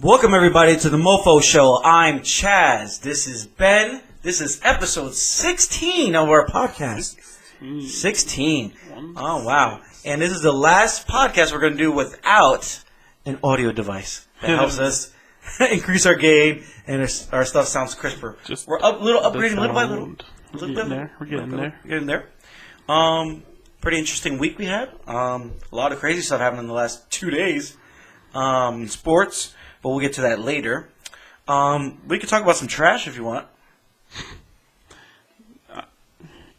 Welcome everybody to the MOFO show. I'm Chaz. This is Ben. This is episode 16 of our podcast. 16. Oh wow. And this is the last podcast we're going to do without an audio device. That helps us increase our gain and our stuff sounds crisper. We're upgrading little by little. We're getting there. Pretty interesting week we had. A lot of crazy stuff happened in the last 2 days. Sports. But we'll get to that later. We can talk about some trash if you want.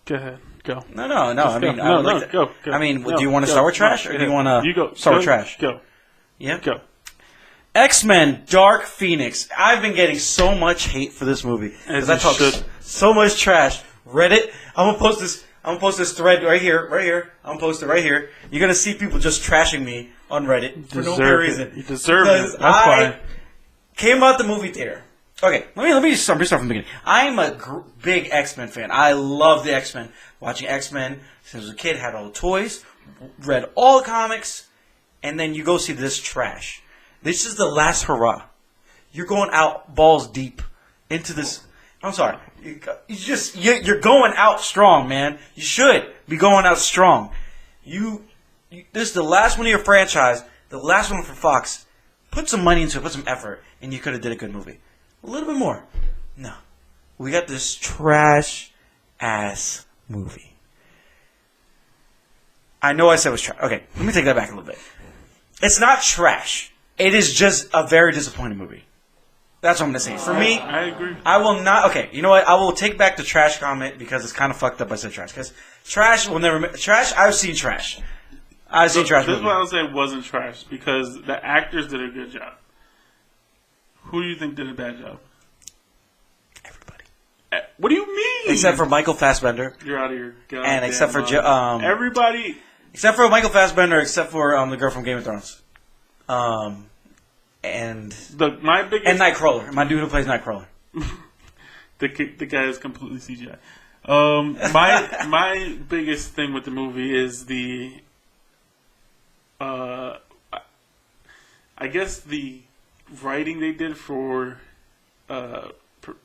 Go ahead. Go. No. Go. I mean, do you want to start with trash, or do you want to start with trash? Go. Yeah? Go. X-Men Dark Phoenix. I've been getting so much hate for this movie. Because I talk so much trash. Reddit. I'm going to post this thread right here. I'm going to post it right here. You're going to see people just trashing me on Reddit for no good reason. You deserve it. That's fine. Came out the movie theater. Okay, let me start from the beginning. I'm a big X-Men fan. I love the X-Men. Watching X-Men since I was a kid, had all the toys, read all the comics, and then you go see this trash. This is the last hurrah. You're going out balls deep into this. I'm sorry. You're going out strong, man. You should be going out strong. This is the last one of your franchise, the last one for Fox. Put some money into it, put some effort, and you could have did a good movie. A little bit more. No. We got this trash-ass movie. I know I said it was trash. Okay, let me take that back a little bit. It's not trash. It is just a very disappointing movie. That's what I'm going to say. For me, I agree. I will not... Okay, you know what? I will take back the trash comment because it's kind of fucked up I said trash. Because trash will never... Trash, I've seen trash. This is why I would say it wasn't trash, because the actors did a good job. Who do you think did a bad job? Everybody. What do you mean? Except for Michael Fassbender. You're out of your goddamn and except for everybody. Except for Michael Fassbender, except for the girl from Game of Thrones. And Nightcrawler. My dude who plays Nightcrawler. The guy is completely CGI. My biggest thing with the movie is I guess the writing they did for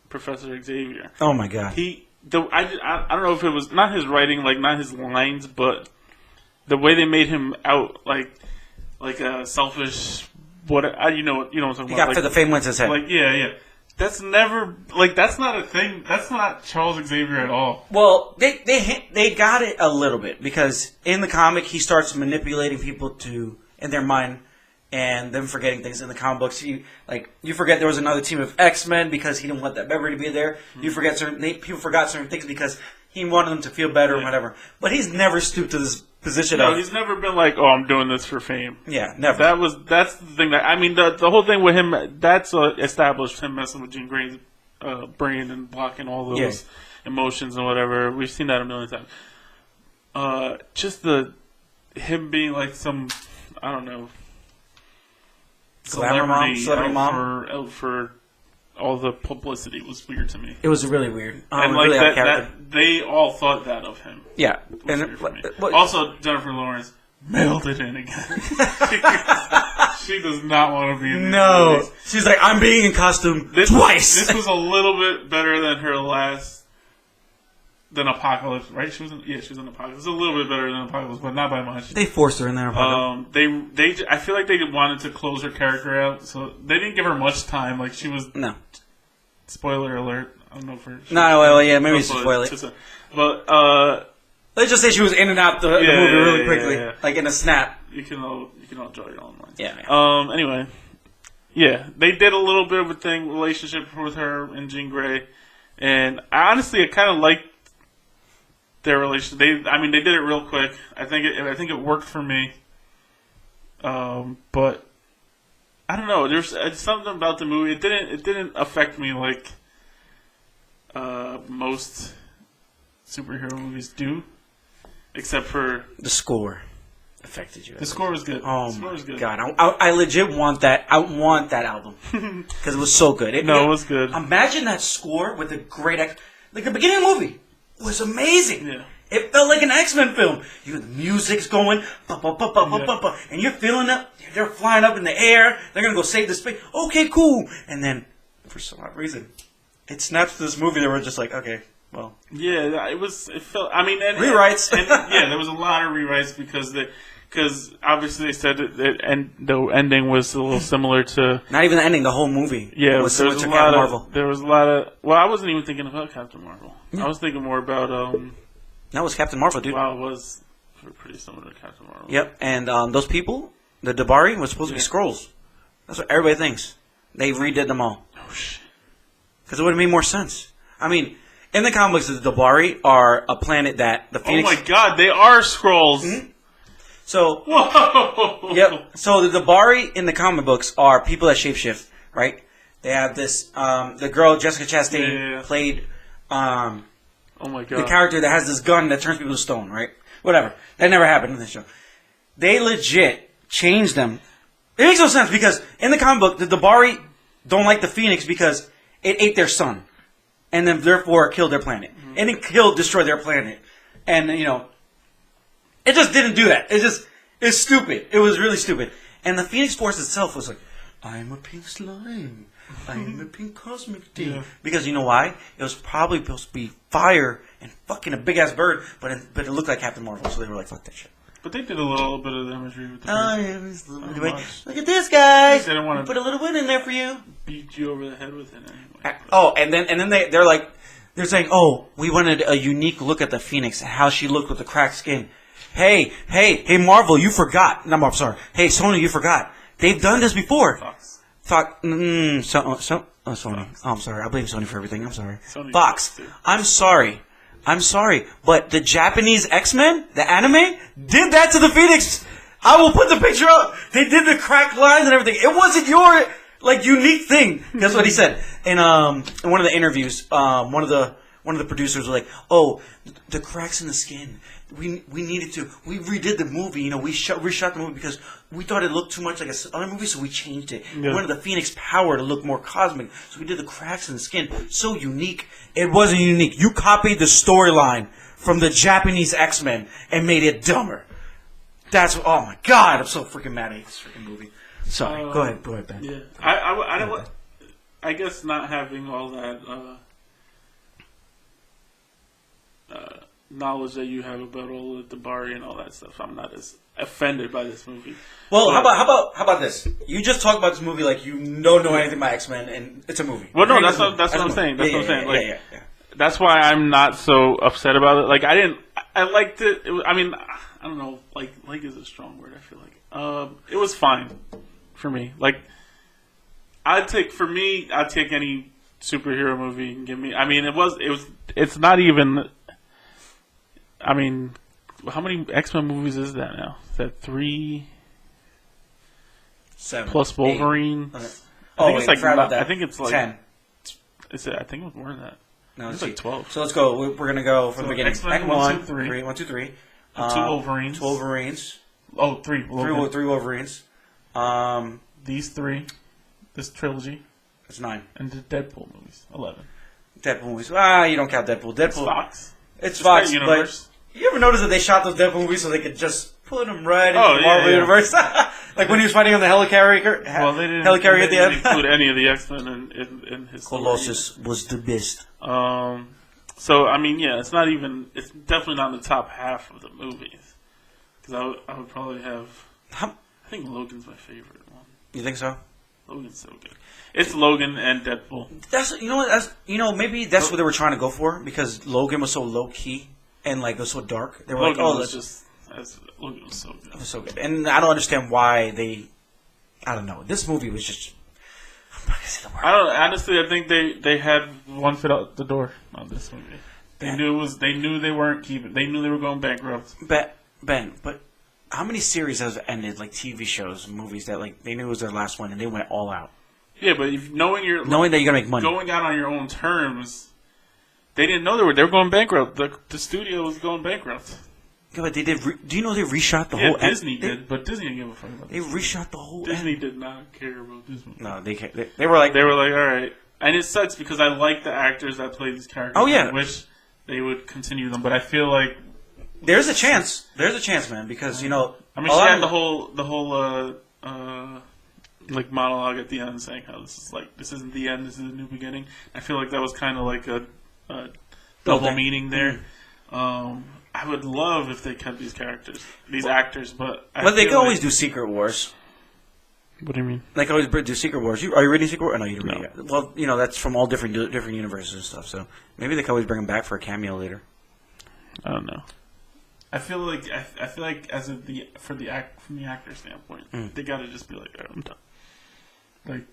Professor Xavier. Oh my god. I don't know if it was not his writing, like not his lines, but the way they made him out like a selfish what you know what I'm talking about. He got for the fame wins his head. Like yeah. That's never that's not a thing. That's not Charles Xavier at all. Well, they got it a little bit because in the comic he starts manipulating people in their mind and them forgetting things. In the comic books, you forget there was another team of X-Men because he didn't want that memory to be there. Mm-hmm. People forgot certain things because he wanted them to feel better or whatever. But he's never stooped to this position. No, he's never been like, "Oh, I'm doing this for fame." Yeah, never. That's the thing that the whole thing with him. That's established him messing with Jean Grey's brain and blocking all those emotions and whatever. We've seen that a million times. Just him being like some, I don't know, celebrity mom for all the publicity was weird to me. It was really weird. And like really that they all thought that of him. Yeah. And also, Jennifer Lawrence mailed it in again. She does not want to be in these movies. She's like, I'm being in costume twice. This was a little bit better than her than Apocalypse, right? She was in Apocalypse. It was a little bit better than Apocalypse, but not by much. They forced her in there. I feel like they wanted to close her character out, so they didn't give her much time. Like she was spoiler alert. I don't know for sure. Maybe it's spoiler. But let's just say she was in and out the movie really quickly, like in a snap. You can all draw your own lines. Yeah. Anyway, they did a little bit of a relationship with her and Jean Grey, and I kind of liked their relationship. They did it real quick. I think it worked for me. But I don't know. There's something about the movie. It didn't affect me like most superhero movies do, except for the score affected you. The score was good. Oh my god! I legit want that. I want that album because it was so good. It was good. Imagine that score with a great like the beginning of the movie was amazing. Yeah. It felt like an X-Men film. The music's going, and you're feeling it. They're flying up in the air. They're going to go save the space. Okay, cool. And then, for some odd reason, it snaps to this movie that we're just like, okay, well. Yeah, it felt, I mean. Rewrites. Yeah, there was a lot of rewrites because obviously they said that the ending was a little similar to... Not even the ending, the whole movie. Yeah, was similar to Captain Marvel. There was a lot of... Well, I wasn't even thinking about Captain Marvel. Yeah. I was thinking more about... That was Captain Marvel, dude. Wow, it was pretty similar to Captain Marvel. Yep, and those people, the Dabari, was supposed to be Skrulls. That's what everybody thinks. They redid them all. Oh, shit. Because it would have made more sense. I mean, in the comics, the Dabari are a planet that the Phoenix... Oh my god, they are Skrulls! Mm-hmm. So, whoa! Yep. So the Dabari in the comic books are people that shapeshift, right? They have this, the girl, Jessica Chastain, played... oh my god. The character that has this gun that turns people to stone, right? Whatever. That never happened in this show. They legit changed them. It makes no sense because in the comic book, the Dabari don't like the Phoenix because it ate their son. And then therefore killed their planet. Mm-hmm. And it destroyed their planet. And, it just didn't do that. It's stupid. It was really stupid. And the Phoenix Force itself was like, I'm a pink slime. I'm a pink cosmic thing. Yeah. Because you know why? It was probably supposed to be fire and fucking a big-ass bird, but it looked like Captain Marvel, so they were like, fuck that shit. But they did a little bit of imagery with the yeah. Look at this, guys. They didn't want to put a little bit in there for you. Beat you over the head with it anyway. Oh, and then they're saying, oh, we wanted a unique look at the Phoenix, how she looked with the cracked skin. Hey, Marvel, you forgot. No, I'm sorry. Hey, Sony, you forgot. They've done this before. Sony. Oh, I'm sorry. I blame Sony for everything. I'm sorry. Fox. I'm sorry. But the Japanese X-Men, the anime, did that to the Phoenix. I will put the picture up. They did the cracked lines and everything. It wasn't your unique thing. That's what he said. In one of the interviews, one of the producers was like, "Oh, the cracks in the skin. We needed to. We redid the movie. We reshot the movie because we thought it looked too much like other movie, so we changed it. Yeah. We wanted the Phoenix power to look more cosmic, so we did the cracks in the skin. So unique. It wasn't unique. You copied the storyline from the Japanese X-Men and made it dumber. Oh my god, I'm so freaking mad at this freaking movie. Sorry. Go ahead, Ben. Yeah, I don't. I guess not having all that knowledge that you have about all the Dabari and all that stuff, I'm not as offended by this movie. Well, how about this? You just talk about this movie like you don't know anything about X-Men, and it's a movie. Well, no, that's what I'm saying. That's what I'm saying. Like, that's why I'm not so upset about it. Like, I liked it. I mean, I don't know. Like is a strong word. I feel like it was fine for me. Like, I'd take any superhero movie and give me. I mean, it's not even. I mean, how many X-Men movies is that now? Is that 3? 7 plus Wolverine. I think it's like 10. I think it was more than that. No, it's like 12. So let's go. We're gonna go from the beginning. X-Men 1, 2, 3. 1, 2, 3. 2 Wolverines. 2 Wolverines. Oh, 3. 3 Wolverines. These 3. This trilogy. That's 9. And the Deadpool movies. 11. Deadpool movies. You don't count Deadpool. It's Fox. It's Fox, but you ever notice that they shot those Deadpool movies so they could just put them right into the Marvel Universe? Like when he was fighting on the helicarrier. Well, they didn't at the end. include any of the X-Men in his Colossus was the best. So, I mean, yeah, it's definitely not in the top half of the movies. Because I would probably have, I think Logan's my favorite one. You think so? Logan's so good. It's Logan and Deadpool. Maybe that's what they were trying to go for because Logan was so low key and it was so dark. They were Logan Logan was so good. It was so good, and I don't understand why they. I don't know. This movie was just. I'm not gonna say the word. Honestly, I think they had one foot out the door on this movie. They knew they weren't keeping. They knew they were going bankrupt. But how many series have ended, like TV shows, movies that they knew it was their last one and they went all out? Yeah, but knowing that you're gonna make money, going out on your own terms, they didn't know they were going bankrupt. The studio was going bankrupt. Yeah, but they did. Do you know they reshot the whole? Disney did, but Disney didn't give a fuck about this. They reshot the whole. Disney did not care about this movie. No, they were like, all right, and it sucks because I like the actors that play these characters. Oh yeah, I wish they would continue them, but I feel like There's a chance. There's a chance, man, because, you know... I mean, she had the whole like, monologue at the end saying how this isn't the end, this is a new beginning. I feel like that was kind of like a double meaning there. I would love if they kept these characters, these actors, but... But they can always do Secret Wars. What do you mean? They can always do Secret Wars. Are you reading Secret Wars? No, you don't read it. Well, you know, that's from all different universes and stuff, so maybe they can always bring them back for a cameo later. I don't know. I feel like from the actor standpoint, they gotta just be like, oh, I'm done. Like,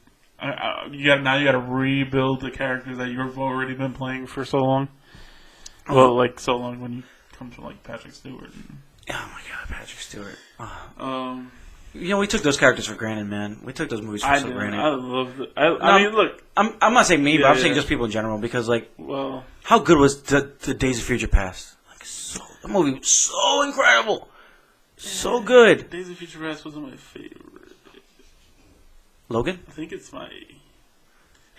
you gotta rebuild the characters that you've already been playing for so long. Well, like so long when you come from like Patrick Stewart. Oh my God, Patrick Stewart. You know, we took those characters for granted, man. We took those movies for granted. I love it. I mean, look, I'm not saying me, but I'm saying just people in general, because like, well, how good was the Days of Future Past? The movie was so incredible. So good. Days of Future Past wasn't my favorite. Logan? I think it's my...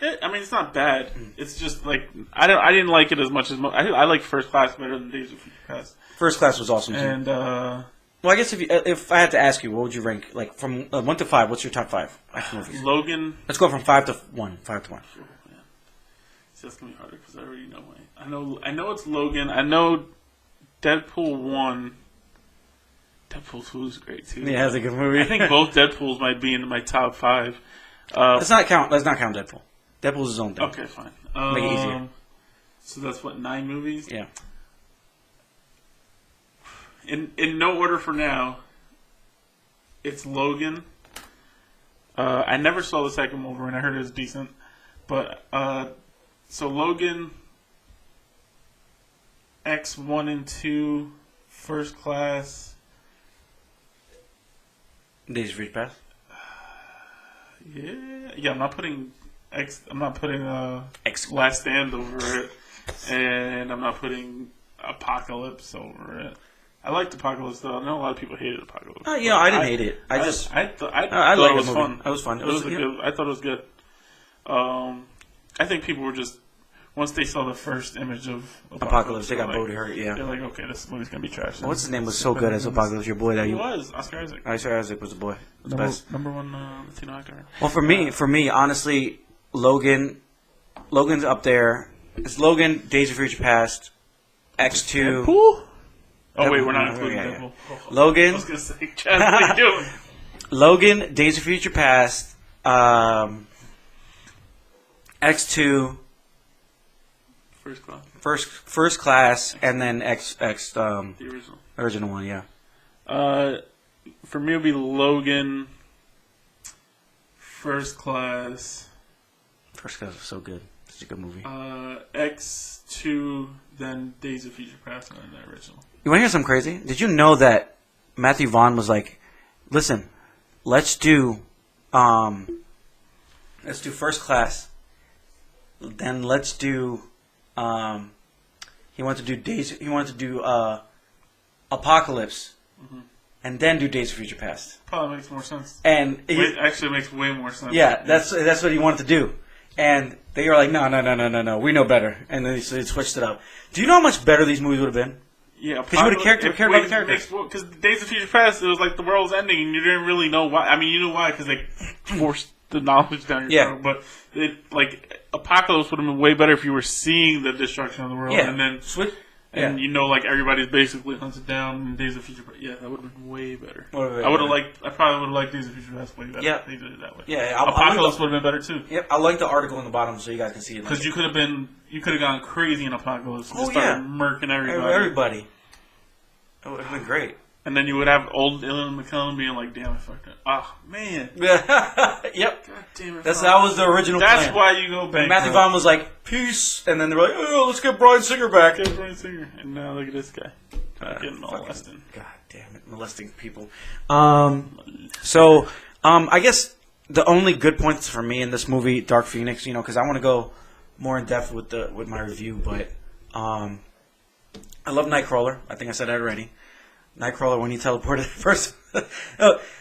I mean, it's not bad. It's just, like... I didn't like it as much as... I like First Class better than Days of Future Past. First Class was awesome, too. And, well, I guess if I had to ask you, what would you rank? Like, from 1 to 5, what's your top 5 action movies? Logan... Let's go from 5 to 1. 5 to 1. Sure, yeah. See, that's going to be harder, because I already know I know it's Logan. I know... Deadpool 1. Deadpool 2 is great too. Yeah, it's a good movie. I think both Deadpools might be in my top 5. Let's not count Deadpool. Deadpool's his own thing. Okay, fine. Make it easier. So that's what, 9 movies? Yeah. In no order for now, it's Logan. I never saw the second Wolverine. I heard it was decent. But, so Logan... X1 and 2, First Class. Days of Future Past. Yeah. I'm not putting Last Stand over it, and I'm not putting Apocalypse over it. I liked Apocalypse though. I know a lot of people hated Apocalypse. You know, I didn't hate it. I thought it was fun. It was fun. I thought it was good. I think people were just. Once they saw the first image of Apocalypse, they got Bodhi hurt, yeah. They're like, okay, this movie's going to be trash. What's his name was so good as Apocalypse, your boy. He was, Oscar Isaac. Oscar Isaac was the boy. Number one Latino actor. Well, for me, honestly, Logan's up there. It's Logan, Days of Future Past, X2. Deadpool? Oh, wait, we're not including Deadpool. Yeah. Logan. I was going to say, Chad, what are you doing? Logan, Days of Future Past, X2, First Class, and then the original one, yeah. For me, it would be Logan, First Class. First Class was so good. Such a good movie. X2, then Days of Future Past, and then the original. You want to hear something crazy? Did you know that Matthew Vaughn was like, listen, let's do First Class, then let's do he wanted to do Apocalypse, and then do Days of Future Past. Probably makes more sense. And it actually makes way more sense. Yeah, that's what he wanted to do. And they were like, no, we know better. And then they switched it up. Do you know how much better these movies would have been? Yeah, because you would have cared about the characters. Because Days of Future Past, it was like the world's ending, and you didn't really know why. I mean, you knew why because they forced the knowledge down your throat. But Apocalypse would have been way better if you were seeing the destruction of the world, and then you know, like everybody's basically hunted down in Days of Future Past. Yeah, that would have been way better. I probably would have liked Days of Future Past way better. Yeah, if they did it that way. Yeah, Apocalypse would have been better too. Yep, I like the article in the bottom so you guys can see it. Because you could have gone crazy in Apocalypse and just started murking everybody. It would have been great. And then you would have old Ian McKellen being like, damn, I fucked it. Oh, man. Yep. God damn it. That was the original plan. That's why you go back. Matthew Vaughn was like, peace. And then they were like, oh, let's get Bryan Singer back. Get Bryan Singer. And now look at this guy. Getting molested. God damn it. Molesting people. I guess the only good points for me in this movie, Dark Phoenix, because I want to go more in depth with my review, but I love Nightcrawler. I think I said that already. Nightcrawler when he teleported first.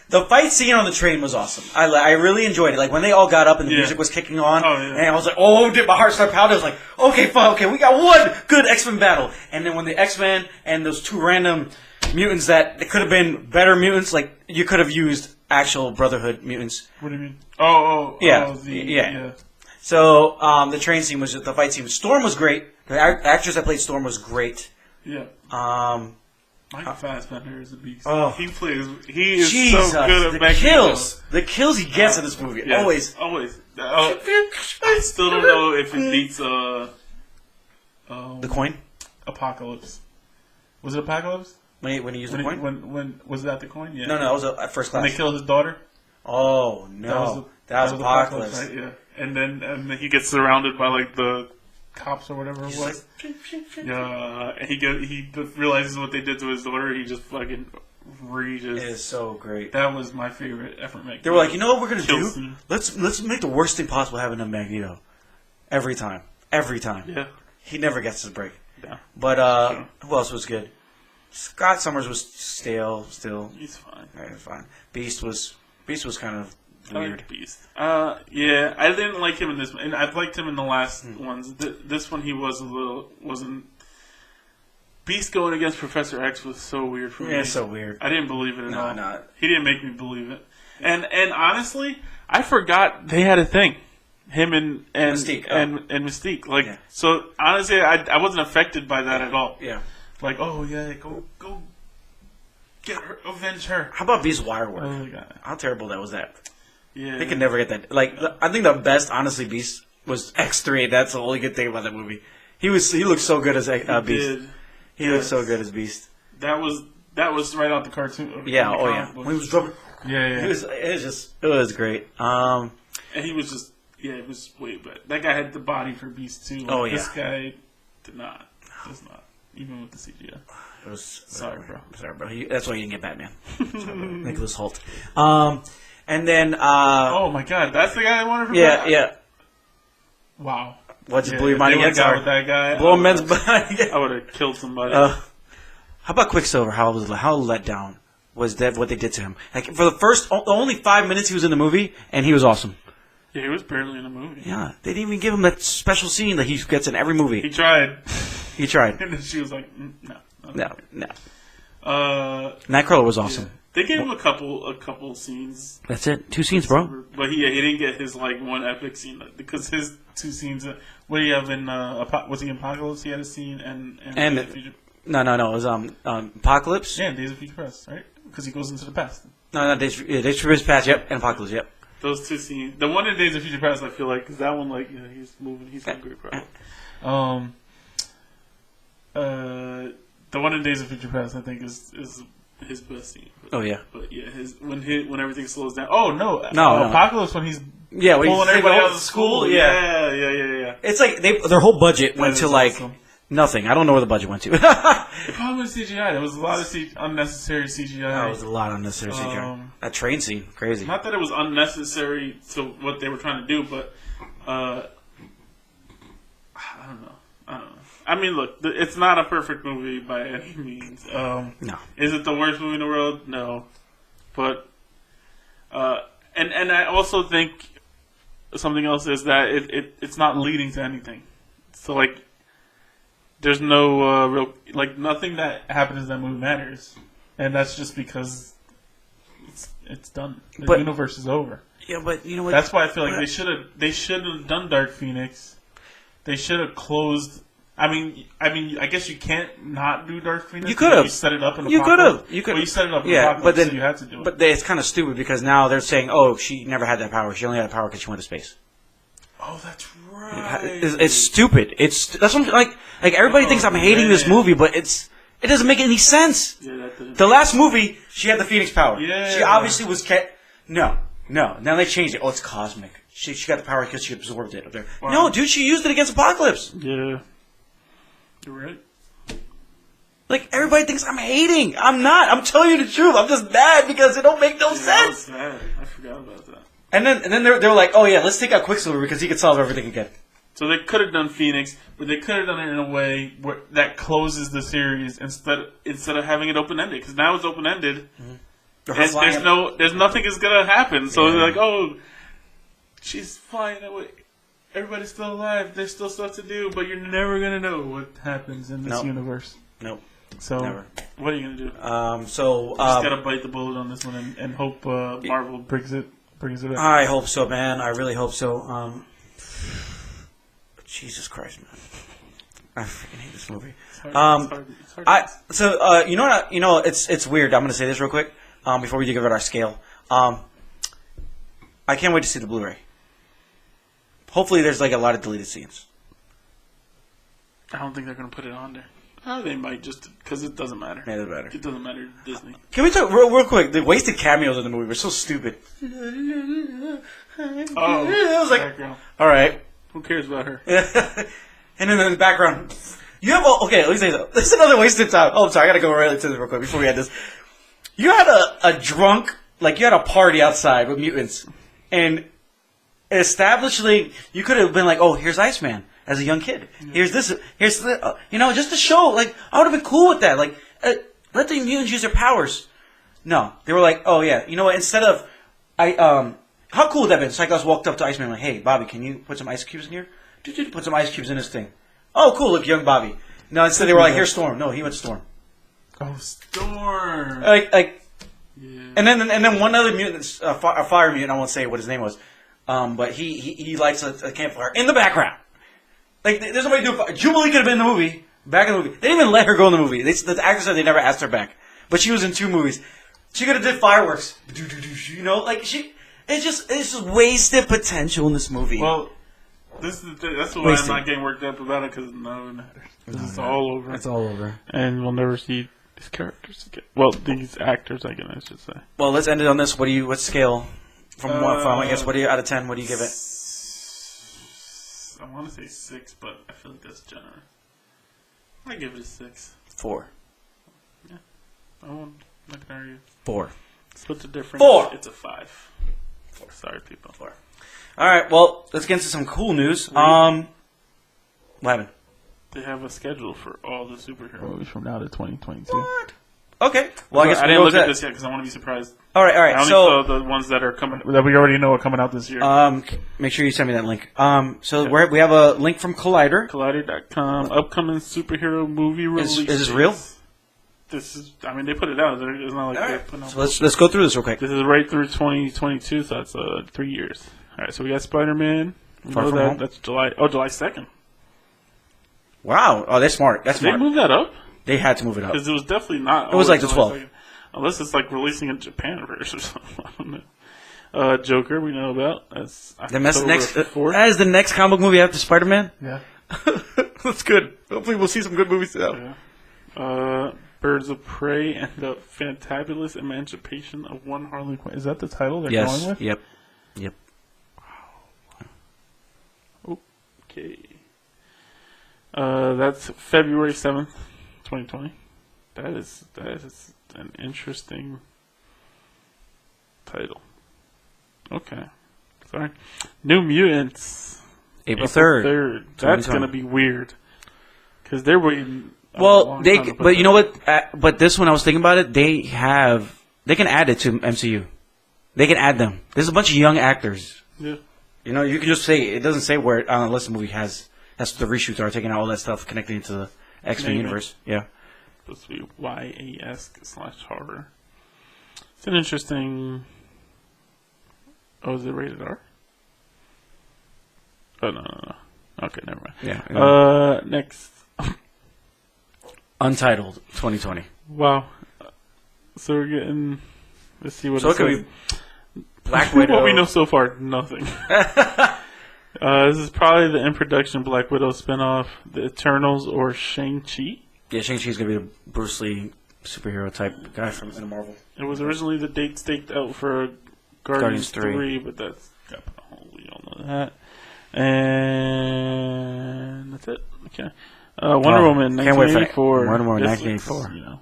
The fight scene on the train was awesome. I really enjoyed it. Like when they all got up and the music was kicking on, and I was like, "Oh!" Did my heart start pounding? I was like, "Okay, fine, okay, we got one good X-Men battle." And then when the X-Men and those two random mutants that could have been better mutants, like you could have used actual Brotherhood mutants. What do you mean? Yeah. So the train scene was the fight scene. Storm was great. The actress that played Storm was great. Yeah. Michael Fassbender is a beast. Oh. He is so good at making kills. The kills he gets in this movie. Yes, Always. I still don't know if it beats the coin? Apocalypse. Was it Apocalypse? When he used the coin? When was that the coin? Yeah. No, that was at first class. When they killed his daughter? Oh, no. That was Apocalypse. Right? Yeah. And then he gets surrounded by like the cops or whatever it was. Like, yeah, and he realizes what they did to his daughter. He just fucking reaches. It is so great. That was my favorite effort. They were like, you know what we're gonna do? Scene. Let's make the worst thing possible happen to Magneto. Every time. Yeah. He never gets his break. Yeah. But who else was good? Scott Summers was stale still. He's fine. Right, fine. Beast was kind of weird. Beast. Yeah, I didn't like him in this one, and I liked him in the last ones. This one he wasn't. Beast going against Professor X was so weird for me. Yeah, it's so weird. I didn't believe it at all. No. He didn't make me believe it. And honestly, I forgot they had a thing. Him and Mystique. And Mystique. Like, so honestly, I wasn't affected by that at all. Yeah. Like, oh yeah, go get her, avenge her. How about Beast's wire work? Oh my God. How terrible that was that? Yeah. They could never get that. Like, I think the best, honestly, Beast was X3. That's the only good thing about that movie. He looked so good as Beast. He looked so good as Beast. That was right out the cartoon. Yeah. Oh yeah. When he was drumming. Yeah. It was great. And he was just it was way better. That guy had the body for Beast too. Like, this guy did not. Does not. Even with the CGI. It was sorry, bro. That's why you didn't get Batman. Nicholas Hoult. And then oh my God, that's the guy I wanted for Batman. Yeah. Wow. What just blew your mind again? With that guy. Blow a man's mind. I would have killed somebody. How about Quicksilver? How let down was that what they did to him? Like for the only 5 minutes he was in the movie, and he was awesome. Yeah, he was barely in the movie. Yeah, they didn't even give him that special scene that he gets in every movie. He tried. And then she was like, no. Nightcrawler was awesome. Yeah. They gave him a couple scenes. That's it. 2 scenes, bro. But he didn't get his like one epic scene because his 2 scenes. What do you have in? Was he in Apocalypse? He had a scene and Days of Future. No. It was Apocalypse. Yeah, Days of Future Past, right? Because he goes into the past. No, Days of Future Past. Yep, and Apocalypse. Yep. Those 2 scenes. The one in Days of Future Past, I feel like, because that one, like, he's moving. He's doing great, probably. The one in Days of Future Past, I think, is his best scene. Oh yeah. But yeah, when everything slows down. Oh no. Apocalypse when he's pulling everybody out of school. Yeah. It's like their whole budget went to like nothing. I don't know where the budget went to. It probably was CGI. There was a lot of unnecessary CGI. There was a lot of unnecessary CGI. That train scene, crazy. Not that it was unnecessary to what they were trying to do, but I don't know. I mean, look, it's not a perfect movie by any means. No. Is it the worst movie in the world? No. But, and I also think something else is that it's not leading to anything. So, like, there's no real, like, nothing that happens in that movie matters. And that's just because it's done. The universe is over. Yeah, but you know what? That's why I feel like they should have done Dark Phoenix. They should have closed. I mean, I guess you can't not do Dark Phoenix. You could have. You set it up in You could have. Well, you set it up in Apocalypse, but then so you had to do it. But it's kind of stupid because now they're saying, "Oh, she never had that power. She only had that power because she went to space." Oh, that's right. It's stupid. That's what like everybody thinks I'm hating this movie, but it doesn't make any sense. Yeah, the last movie, she had the Phoenix power. Yeah. She obviously was No. Now they changed it. Oh, it's cosmic. She got the power because she absorbed it up there. Wow. No, dude, she used it against Apocalypse. Yeah. You're right. Like, everybody thinks I'm hating. I'm not. I'm telling you the truth. I'm just mad because it don't make no sense. That was sad. I forgot about that. And then they're like, oh yeah, let's take out Quicksilver because he can solve everything again. So they could have done Phoenix, but they could have done it in a way where that closes the series instead of having it open ended. Because now it's open ended. Mm-hmm. There's nothing is gonna happen. So they're like, oh, she's flying away. Everybody's still alive. There's still stuff to do, but you're never gonna know what happens in this universe. Nope. So never. What are you gonna do? Just gotta bite the bullet on this one and hope Marvel brings it up. I hope so, man. I really hope so. Jesus Christ, man. I freaking hate this movie. It's hard. You know what? It's weird. I'm gonna say this real quick before we give it our scale. I can't wait to see the Blu-ray. Hopefully, there's like a lot of deleted scenes. I don't think they're gonna put it on there. Oh, they might just because it doesn't matter. Yeah, it doesn't matter. It doesn't matter to Disney. Can we talk real quick? The wasted cameos in the movie were so stupid. Oh, I was like, background. All right. Who cares about her? And then in the background, you have okay. Let me say something. This is another wasted time. Oh, I'm sorry. I gotta go right to this real quick before we had this. You had a drunk, like you had a party outside with mutants, and establishing you could have been like, oh, here's Iceman as a young kid. Here's this. Here's the, just to show. Like I would have been cool with that. Like let the mutants use their powers. No, they were like, oh yeah, you know what? Instead of how cool would that have been? Cyclops walked up to Iceman like, hey, Bobby, can you put some ice cubes in here? Dude, put some ice cubes in this thing. Oh, cool, look, young Bobby. No, instead they were like, here's Storm. No, he went to Storm. Oh, Storm. Like, yeah. And then one other mutant, a fire mutant, I won't say what his name was, but he lights a campfire in the background. Like, there's nobody doing fire. Jubilee could have been in the movie, back in the movie. They didn't even let her go in the movie. The actor said they never asked her back. But she was in 2 movies. She could have did fireworks. It's just wasted potential in this movie. Well, this is the thing. That's why I'm not getting worked up about it because none of it matters. It's all over. It's all over. And we'll never see these characters again. Well, these actors, I should say. Well, let's end it on this. What scale? From I guess, what do you out of 10? What do you give it? I want to say 6, but I feel like that's generous. I give it a 6. 4. Yeah. I'm not gonna argue. 4. Split the difference. 4. It's a 5. 4. Sorry, people. 4. All right. Well, let's get into some cool news. What happened? They have a schedule for all the superhero movies from now to 2022. What? Okay. Well, I guess I didn't look at this yet because I want to be surprised. All right. I only saw the ones that are coming that we already know are coming out this year. Make sure you send me that link. We have a link from Collider. Collider.com. Upcoming superhero movie release. Is this real? This is. I mean, they put it out. It's not like they're putting out. So let's go through this real quick. This is right through 2022, so that's 3 years. All right, so we got Spider-Man. Far From Home. That's July. Oh, July 2nd. Wow. Oh, they're smart. That's smart. They moved that up? They had to move it up. Because it was definitely not. It was like the 12th. Unless it's like releasing in Japan first or something. I don't know. Joker, we know about. That's that is the next comic movie after Spider-Man? Yeah. That's good. Hopefully we'll see some good movies now. Yeah. Birds of Prey and the Fantabulous Emancipation of One Harley Quinn. Is that the title they're going with? Yep. Wow. Okay. That's February 7th, 2020. That is an interesting title. Okay. Sorry. New Mutants. April 3rd. That's going to be weird. Because they're waiting. Well, but you know what? But this one, I was thinking about it. They can add it to MCU. They can add them. There's a bunch of young actors. Yeah. You know, you can just say it doesn't say where unless the movie has. That's the reshoots are taking out all that stuff connecting to the X-Men universe. Yeah. Supposed to be YA-esque/horror. It's an interesting. Oh, is it rated R? Oh no. Okay, never mind. Yeah. Next. Untitled 2020. Wow. So we're getting. Let's see what. So it could be Black Widow. What we know so far, nothing. This is probably the in production Black Widow spinoff, The Eternals, or Shang-Chi. Yeah, Shang-Chi's gonna be the Bruce Lee superhero type guy from Marvel. It was originally the date staked out for Guardians 3, but that's got put on hold. We all know that. And that's it. Okay. Wonder Woman, 1984. Wonder Woman, 1984. You know,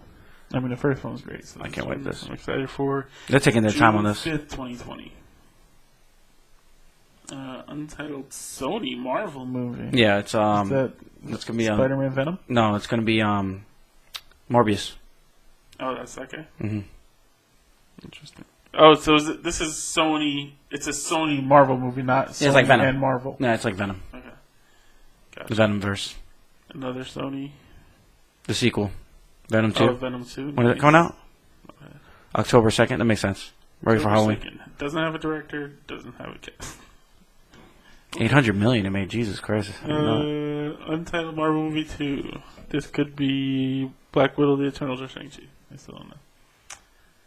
I mean, the first one was great. So I can't wait for this. I'm excited for. They're taking their time on this. June 5th, 2020. Untitled Sony Marvel movie. Yeah, it's Is that it's gonna be Spider-Man Venom? no, it's gonna be Morbius. Oh, that's okay. Mm-hmm. Interesting. Oh, so this is Sony. It's a Sony Marvel movie, not Sony It's like Venom. and Marvel. No, it's like Venom. Okay. Gotcha. The Venomverse. Another Sony. The sequel, Venom 2. Oh, Venom 2. When is it coming out? October 2nd. That makes sense. Ready for Halloween. Doesn't have a director. Doesn't have a cast. 800 million it made. Jesus Christ. Untitled Marvel movie 2. This could be Black Widow, The Eternals, or Shang-Chi. I still don't know.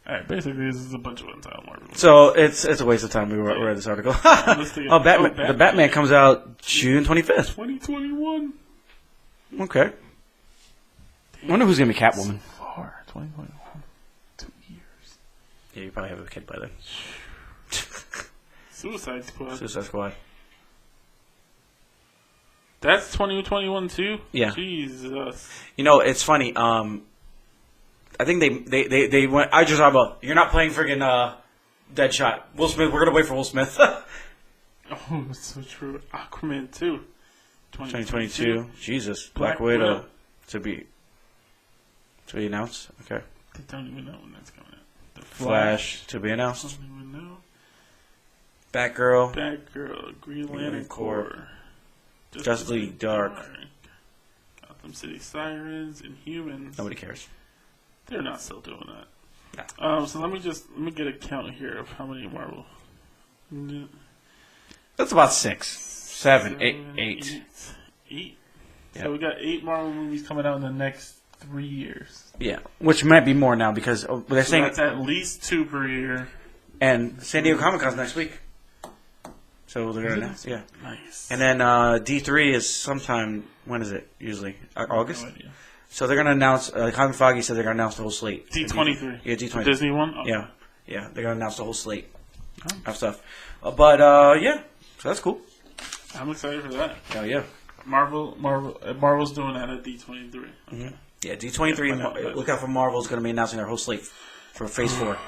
Alright, basically this is a bunch of Untitled Marvel movies. So it's a waste of time we read this article. Oh, Batman. The Batman comes out June 25th. 2021. Okay. I wonder who's going to be Catwoman. Far. 2021. 2 years. Yeah, you probably have a kid by then. Suicide Squad. Suicide Squad. That's 2021 too? Yeah. Jesus. You know, it's funny. I think they went. I just thought about you're not playing friggin' Deadshot. Will Smith. We're gonna wait for Will Smith. Oh, that's so true. Aquaman 2. 2022. Jesus. Black Widow. To be announced. Okay. They don't even know when that's coming out. The Flash to be announced. Don't even know. Batgirl. Batgirl. Green Lantern Corps. Corps. Justice League Dark. Gotham City Sirens. Inhumans. Nobody cares. They're not still doing that. No. So let me get a count here of how many Marvel. That's about 6, 7, 8. 8. Yeah. So we got 8 Marvel movies coming out in the next 3 years. Yeah, which might be more now because they're saying that's at least 2 per year. And San Diego Comic Con's next week. So they're gonna announce, yeah. Nice. And then D3 is sometime. When is it usually? August. No idea. So they're gonna announce. Kevin Feige said they're gonna announce the whole slate. D23. Yeah, D23. Disney one. Okay. Yeah. They're gonna announce the whole slate Oh. of stuff. But yeah, so that's cool. I'm excited for that. Hell yeah. Marvel's doing that at D23. Okay. Mm-hmm. Yeah, D23. Look out for Marvel's gonna be announcing their whole slate for Phase 4.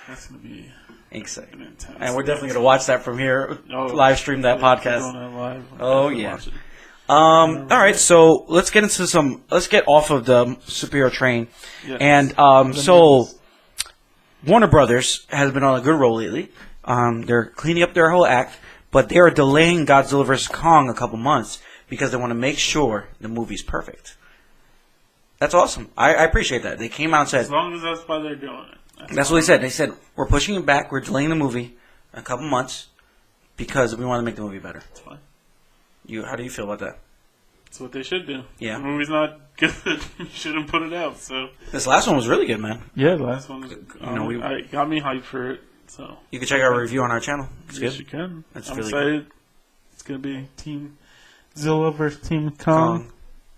That's gonna be exciting. intense. And we're definitely gonna watch that from here. Live stream that podcast. Doing that live. Oh yeah. All right, so let's get off of the superhero train. Yes. And so Warner Brothers has been on a good roll lately. They're cleaning up their whole act, but they are delaying Godzilla vs. Kong a couple months because they want to make sure the movie's perfect. That's awesome. I appreciate that. They came out and said... As long as that's why they're doing it. That's what they said. They said, we're pushing it back, we're delaying the movie a couple months because we want to make the movie better. That's fine. How do you feel about that? That's what they should do. Yeah. The movie's not good. You shouldn't put it out. So this last one was really good, man. Yeah, the last one was, got me hyped for it. So you can check out our review on our channel. It's yes, good. You can. That's I'm really excited. Good. It's gonna be Team Zilla versus Team Kong,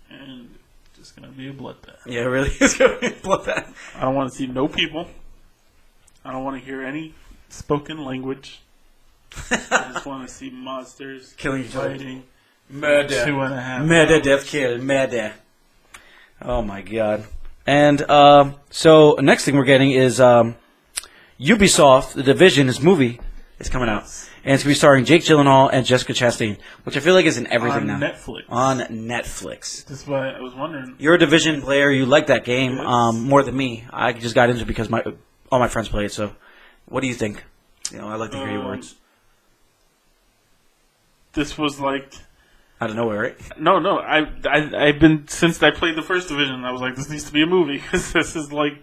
and it's gonna be a bloodbath. Yeah, it really is gonna be a bloodbath. I don't want to see no people. I don't want to hear any spoken language. I just want to see monsters killing each other. fighting. Murder. 2.5 Murder, hours. death, kill, murder. Oh my god. And so next thing we're getting is Ubisoft, The Division, this movie is coming out. And it's going to be starring Jake Gyllenhaal and Jessica Chastain, which I feel like is in everything on now. Netflix. On Netflix. That's why I was wondering. You're a Division player. You like that game Yes. more than me. I just got into it because all my friends play it. So what do you think? I'd like to hear your words. This was like... Out of nowhere, right? No. I've been since I played the first Division. I was like, this needs to be a movie because this is like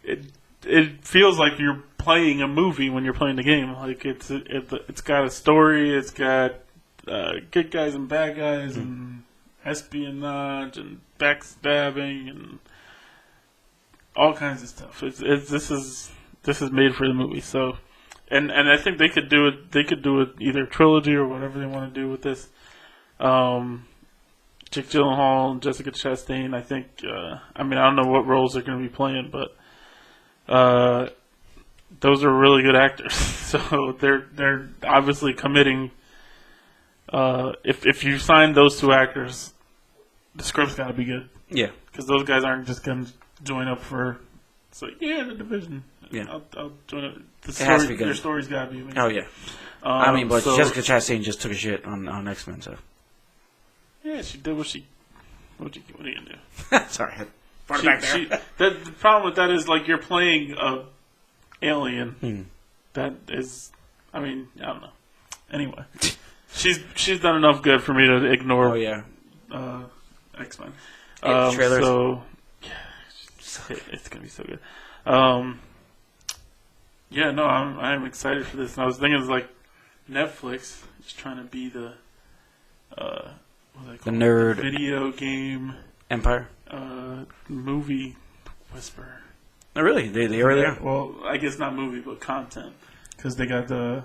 it feels like you're playing a movie when you're playing the game. Like it's got a story. It's got good guys and bad guys and espionage and backstabbing and all kinds of stuff. This is made for the movie. So and I think they could do it. They could do it either trilogy or whatever they want to do with this. Jake Gyllenhaal and Jessica Chastain, I think, I don't know what roles they're going to be playing, but, those are really good actors. So they're obviously committing, if you sign those two actors, the script's got to be good. Yeah. Because those guys aren't just going to join up for, it's like, yeah, the Division. Yeah. I'll join up. It has to be good. Your story's got to be amazing. Oh, yeah. I mean, but Jessica Chastain just took a shit on X-Men, so. Yeah, she did what she... What are you going to do? Sorry. Brought it back there. The problem with that is, like, you're playing a alien. That is... I mean, I don't know. Anyway. She's done enough good for me to ignore... Oh, yeah. X-Men. Trailers. So... Yeah, it's going to be so good. Yeah, no, I'm excited for this. And I was thinking, it's like, Netflix is trying to be the... the nerd video game empire movie whisperer. Oh, really? They really are? Well, I guess not movie, but content, because they got the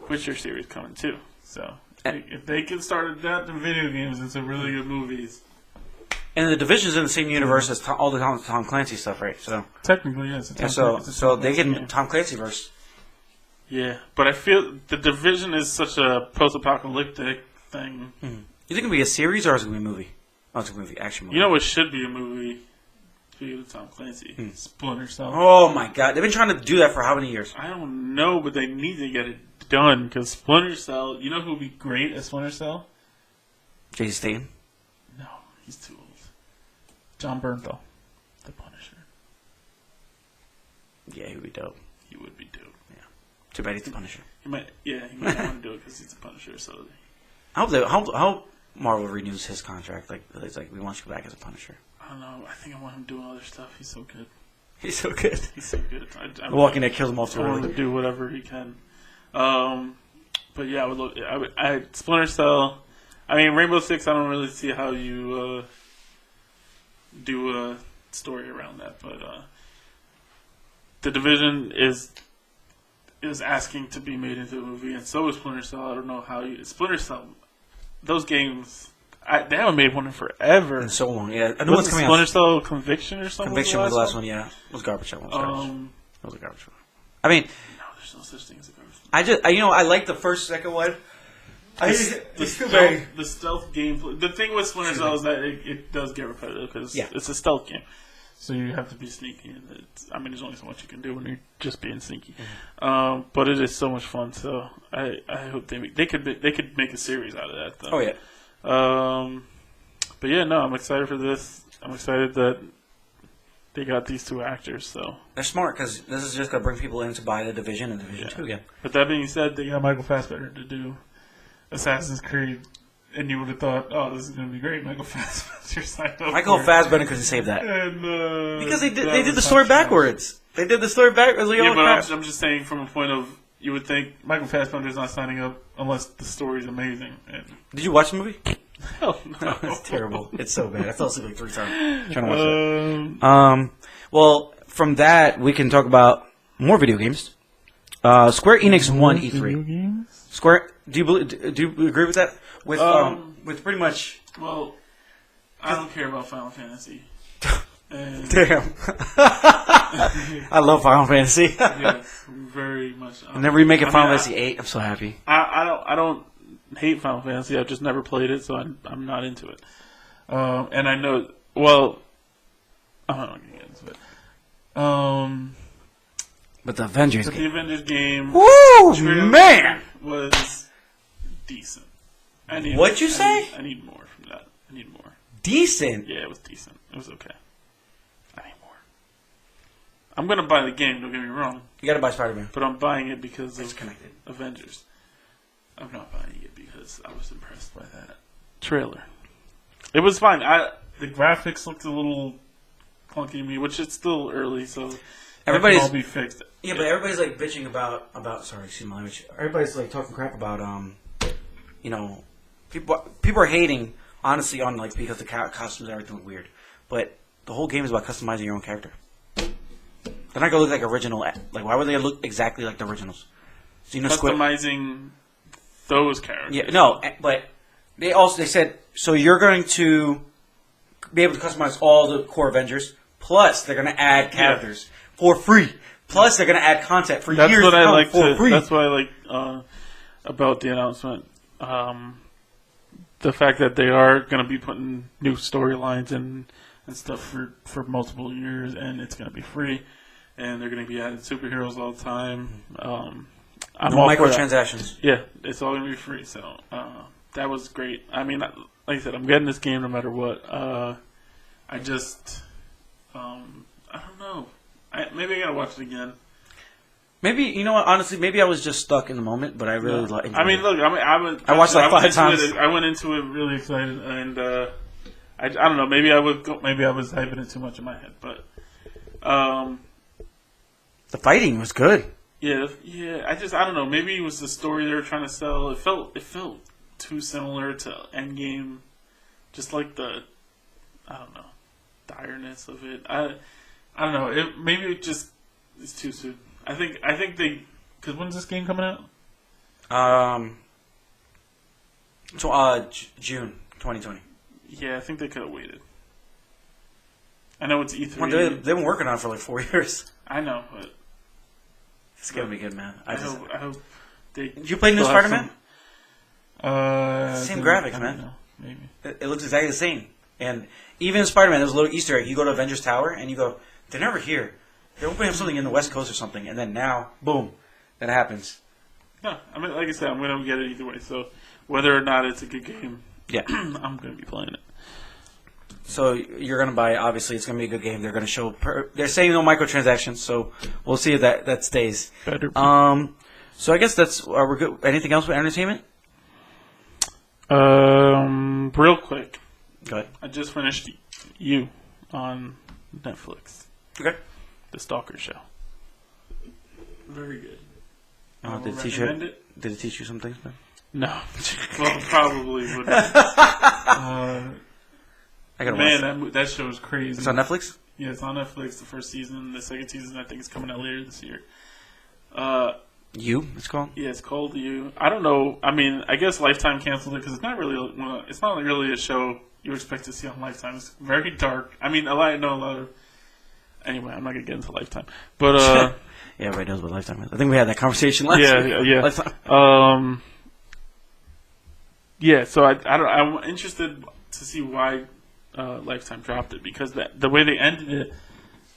Witcher series coming too. So if they can start adapting video games into really good movies, and the Division's in the same universe as all the Tom Clancy stuff, right? So technically, yes. So they get Tom Clancy verse. Yeah, but I feel the Division is such a post-apocalyptic thing. You think it'll be a series or is it gonna be a movie? Oh, it's a movie, action movie. You know what should be a movie? Speaking of Tom Clancy, Splinter Cell. Oh my God, they've been trying to do that for how many years? I don't know, but they need to get it done because Splinter Cell. You know who would be great at Splinter Cell? Jason Statham. No, he's too old. John Bernthal, the Punisher. Yeah, he would be dope. He would be dope. Yeah. Too bad he's the Punisher. He might not want to do it because he's the Punisher. So I hope Marvel renews his contract. Like it's like we want you back as a Punisher. I don't know. I think I want him doing other stuff. He's so good. He's so good. He's so good. The Walking Dead kills him off too I want early. him to do whatever he can. But yeah, I Splinter Cell. I mean, Rainbow Six. I don't really see how you do a story around that, but the Division is asking to be made into a movie, and so is Splinter Cell. I don't know how you Splinter Cell. Those games, they haven't made one in forever. In so long, yeah. I know Was what's it coming Splinter out. Cell Conviction or something? Conviction was the last one, yeah. It was garbage. That one was garbage. It was a garbage one. I mean, no, there's no such thing as a garbage. I like the second one. The stealth gameplay. The thing with Splinter Cell is that it does get repetitive because it's a stealth game. So you have to be sneaky, and there's only so much you can do when you're just being sneaky. But it is so much fun. So I hope they could make a series out of that. Though. Oh yeah. But yeah, no, I'm excited for this. I'm excited that they got these two actors. So they're smart because this is just gonna bring people in to buy the Division and Division 2 again. But that being said, they got Michael Fassbender to do Assassin's Creed. And you would have thought, oh, this is going to be great. Michael Fassbender signed up. Michael Fassbender couldn't save that. And, because they did the story backwards. They did the story backwards. Yeah, but I'm just saying from a point of, you would think Michael Fassbender's not signing up unless the story's amazing. And did you watch the movie? Hell no. It's terrible. It's so bad. I fell asleep like 3 times trying to watch it. Well, from that, we can talk about more video games. Square Enix won E3. Video games? Square, do you agree with that? With pretty much. Well, I don't care about Final Fantasy. Damn. I love Final Fantasy. Yeah, very much. And then remaking Final Fantasy 8. I'm so happy. I don't hate Final Fantasy. I've just never played it, so I'm not into it. And I know. Well, I'm not going to get into it. But the Avengers game. The Avengers game. Woo, man! Was decent. What'd you say? I need more from that. I need more. Decent? Yeah, it was decent. It was okay. I need more. I'm going to buy the game, don't get me wrong. You got to buy Spider-Man. But I'm buying it because it's of connected. Avengers. I'm not buying it because I was impressed by that trailer. It was fine. The graphics looked a little clunky to me, which it's still early, so everybody's all be fixed. Yeah, but everybody's like bitching about sorry, excuse my language. Everybody's like talking crap about people are hating honestly on like because the costumes and everything look weird, but the whole game is about customizing your own character. They're not gonna look like original. Like why would they look exactly like the originals? So, customizing those characters. Yeah, no, but they said so you're going to be able to customize all the core Avengers. Plus, they're going to add characters for free. Plus, they're going to add content for years to come for free. That's what I like about the announcement. The fact that they are going to be putting new storylines and stuff for multiple years, and it's going to be free, and they're going to be adding superheroes all the time. I'm no all for that. microtransactions. Yeah, it's all gonna be free. So that was great. I mean, like I said, I'm getting this game no matter what. I just, I don't know. Maybe I gotta watch it again. Maybe, you know what, honestly, maybe I was just stuck in the moment, but I really like it. I mean, look, I watched like 5 times. I went into it really excited, and I don't know. Maybe I was hyping it too much in my head, but The fighting was good. yeah. I don't know. Maybe it was the story they were trying to sell. It felt too similar to Endgame, just like the, I don't know, direness of it. I don't know. Maybe it just is too soon. I think they, because when's this game coming out? June 2020. Yeah, I think they could have waited. I know it's E3. Well, they've been working on it for like 4 years. I know, but It's gonna be good, man. I hope they. Did you play New Spider-Man? Same graphics, man. Know, maybe It looks exactly the same. And even in Spider-Man, there's a little Easter egg. You go to Avengers Tower, and you go, they're never here. They're opening up something in the West Coast or something, and then now, boom, that happens. No, I mean, like I said, I'm going to get it either way. So whether or not it's a good game, Yeah. I'm going to be playing it. So you're going to buy it. Obviously, it's going to be a good game. They're going to show. They're saying no microtransactions, so we'll see if that stays. Better. So I guess that's. Are we good? Anything else with entertainment? Real quick. Go ahead. I just finished You on Netflix. Okay. The Stalker Show. Very good. Did it teach you some things, man? No. Well, probably would. I gotta watch Man, that show is crazy. It's on Netflix? Yeah, it's on Netflix. The first season, the second season, I think is coming out later this year. You? It's called? Yeah, it's called You. I don't know. I mean, I guess Lifetime canceled it because it's not really. It's not really a show you expect to see on Lifetime. It's very dark. I mean, I know a lot of. Anyway, I'm not gonna get into Lifetime, but yeah, everybody knows what Lifetime is. I think we had that conversation last week. Yeah. Lifetime. Yeah. So I'm interested to see why Lifetime dropped it because the way they ended it.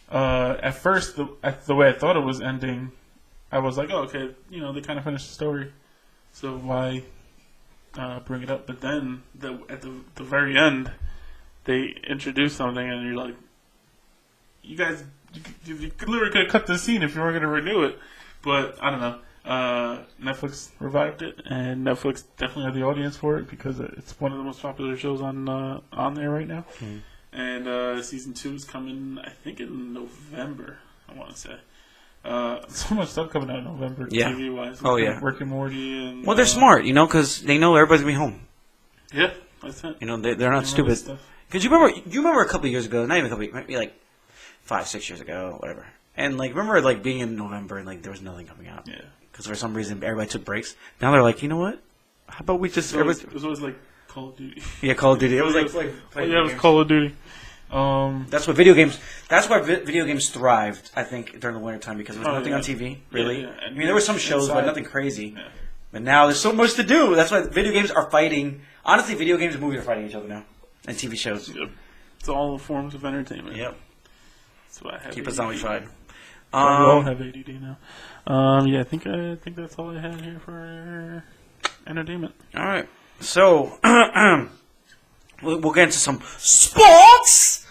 At first, the way I thought it was ending, I was like, oh, okay, they kind of finished the story, so why bring it up? But then at the very end, they introduced something, and you're like, you guys, you literally could have cut this scene if you weren't going to renew it. But I don't know. Netflix revived it, and Netflix definitely had the audience for it because it's one of the most popular shows on there right now. Mm. And season 2 is coming, I think, in November. I want to say. So much stuff coming out in November, TV-wise. Oh, yeah. Rick and Morty. And, well, they're smart, because they know everybody's going to be home. Yeah, that's it. They're not stupid. Because you remember a couple of years ago, not even a couple of years, maybe like 5-6 years ago, whatever. And remember being in November and there was nothing coming out. Yeah. Because for some reason everybody took breaks. Now they're like, you know what? How about we just? It was always like Call of Duty. Yeah, Call of Duty. It was it was Call of Duty. That's what video games. That's why video games thrived. I think during the wintertime because there was nothing on TV. Really. Yeah. I mean, there were some shows, but nothing crazy. Yeah. But now there's so much to do. That's why video games are fighting. Honestly, video games and movies are fighting each other now, and TV shows. Yep. It's all forms of entertainment. Yep. That's why I have. Keep us zombified. We all have ADD now. Yeah, I think that's all I had here for entertainment. All right, so we'll get into some sports.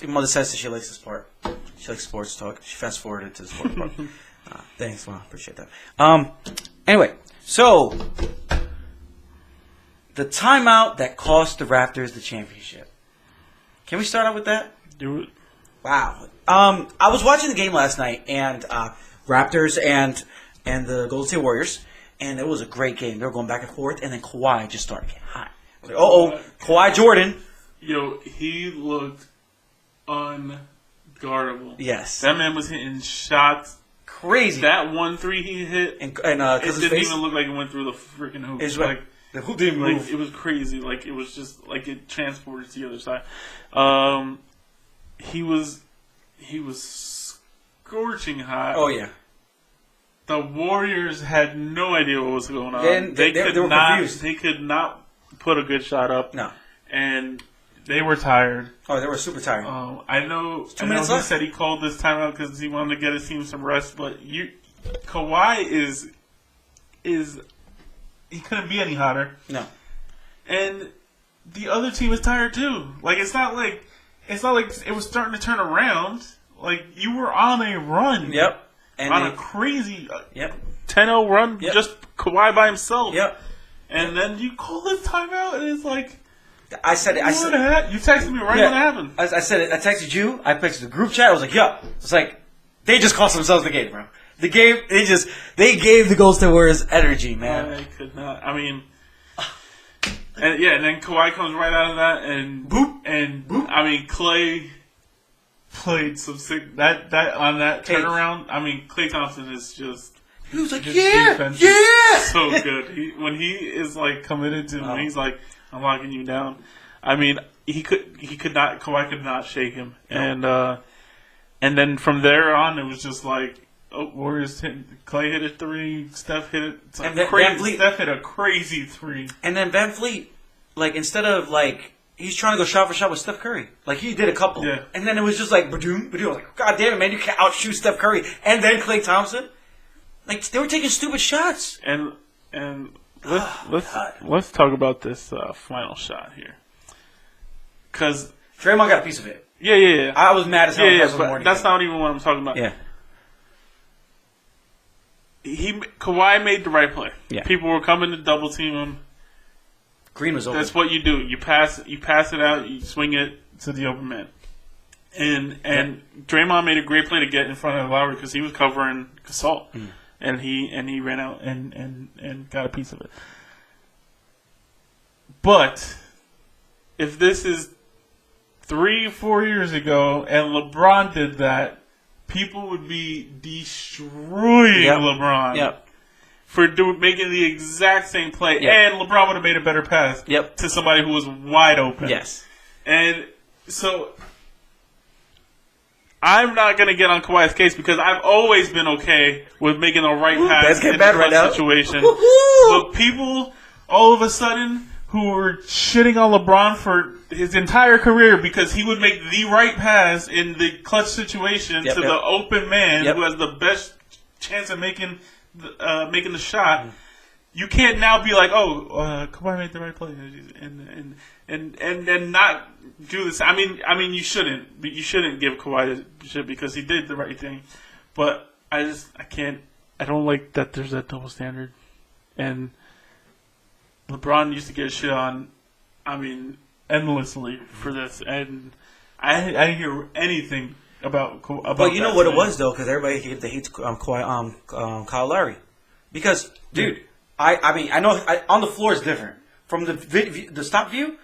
Your mother says that she likes this part. She likes sports talk. She fast forwarded to the sports part. Thanks, Mom. Appreciate that. Anyway, so the timeout that cost the Raptors the championship. Can we start out with that? Do it. Wow. I was watching the game last night, and Raptors and the Golden State Warriors, and it was a great game. They were going back and forth, and then Kawhi just started getting hot. I was like, Kawhi Jordan. He looked unguardable. Yes. That man was hitting shots. Crazy. That 1-3 he hit, and it didn't even look like it went through the freaking hoop. It's like the hoop didn't move. It was crazy. It was just like it transported to the other side. He was scorching hot. Oh yeah. The Warriors had no idea what was going on. They were confused. They could not put a good shot up. No. And they were tired. Oh, they were super tired. I know. He said he called this timeout because he wanted to get his team some rest. But you Kawhi is he couldn't be any hotter. No. And the other team is tired too. Like it's not like it was starting to turn around. Like you were on a run. Yep. And on a crazy 10-0 run, just Kawhi by himself. Yep. And then you call this timeout, and it's like, I said it. You texted me right when it happened. I said it. I texted you. I texted the group chat. I was like, "Yo," it's like they just cost themselves the game, bro. The game. They gave the Golden State Warriors energy, man. I could not. I mean, and then Kawhi comes right out of that, and boop, and boop. I mean, Klay played some sick that on that turnaround. I mean, Klay Thompson is just. He was like, yeah, so good. When he is like committed to, when he's like, I'm locking you down. I mean, Kawhi could not shake him, and then from there on, it was just like, Warriors Klay hit a 3, Steph hit it, and Steph hit a crazy 3, and then Van Fleet, like instead of like he's trying to go shot for shot with Steph Curry, like he did a couple, and then it was just like, badoom, badoom. Like, God damn it, man, you can't outshoot Steph Curry, and then Klay Thompson. Like they were taking stupid shots. And let's talk about this final shot here, because Draymond got a piece of it. Yeah. I was mad as hell. Yeah, but that's not even what I'm talking about. Yeah. Kawhi made the right play. Yeah. People were coming to double team him. Green was open. That's what you do. You pass it out. You swing it to the open man. And Draymond made a great play to get in front of Lowry because he was covering Gasol. And he ran out and got a piece of it. But if this is 3-4 years ago and LeBron did that, people would be destroying LeBron for making the exact same play. And LeBron would have made a better pass to somebody who was wide open. Yes. And so I'm not going to get on Kawhi's case because I've always been okay with making the right pass in a situation. But people, all of a sudden, who were shitting on LeBron for his entire career because he would make the right pass in the clutch situation to the open man who has the best chance of making the shot. You can't now be like, Kawhi made the right play and not do this. I mean, you shouldn't. You shouldn't give Kawhi the shit because he did the right thing. But I can't. I don't like that. There's that double standard. And LeBron used to get shit on. I mean, endlessly for this, and I didn't hear anything about. But you know what it was though, because everybody hates Kawhi, Kyle Lowry, because dude. I mean, I know on the floor is different. From the stop view,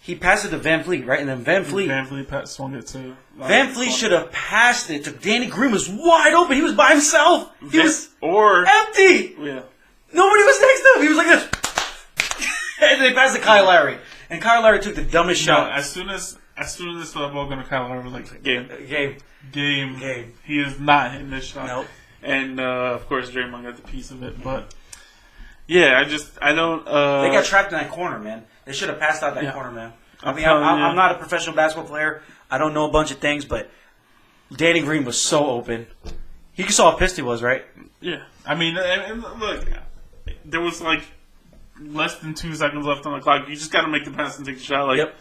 he passed it to Van Fleet, right? And then Van Fleet swung it to... Van Fleet should have passed it to Danny Green. Was wide open. He was by himself. He was empty. Yeah. Nobody was next to him. He was like this. And they passed to Kyle Lowry. And Kyle Lowry took the dumbest shot. As soon as this ball going to Kyle Lowry, was like, game. Game. He is not hitting this shot. Nope. And, of course, Draymond got the piece of it, but... Yeah, I don't... They got trapped in that corner, man. They should have passed out that corner, man. I mean, I'm not a professional basketball player. I don't know a bunch of things, but Danny Green was so open. You saw how pissed he was, right? Yeah. I mean, and look, there was like less than 2 seconds left on the clock. You just got to make the pass and take the shot. Like,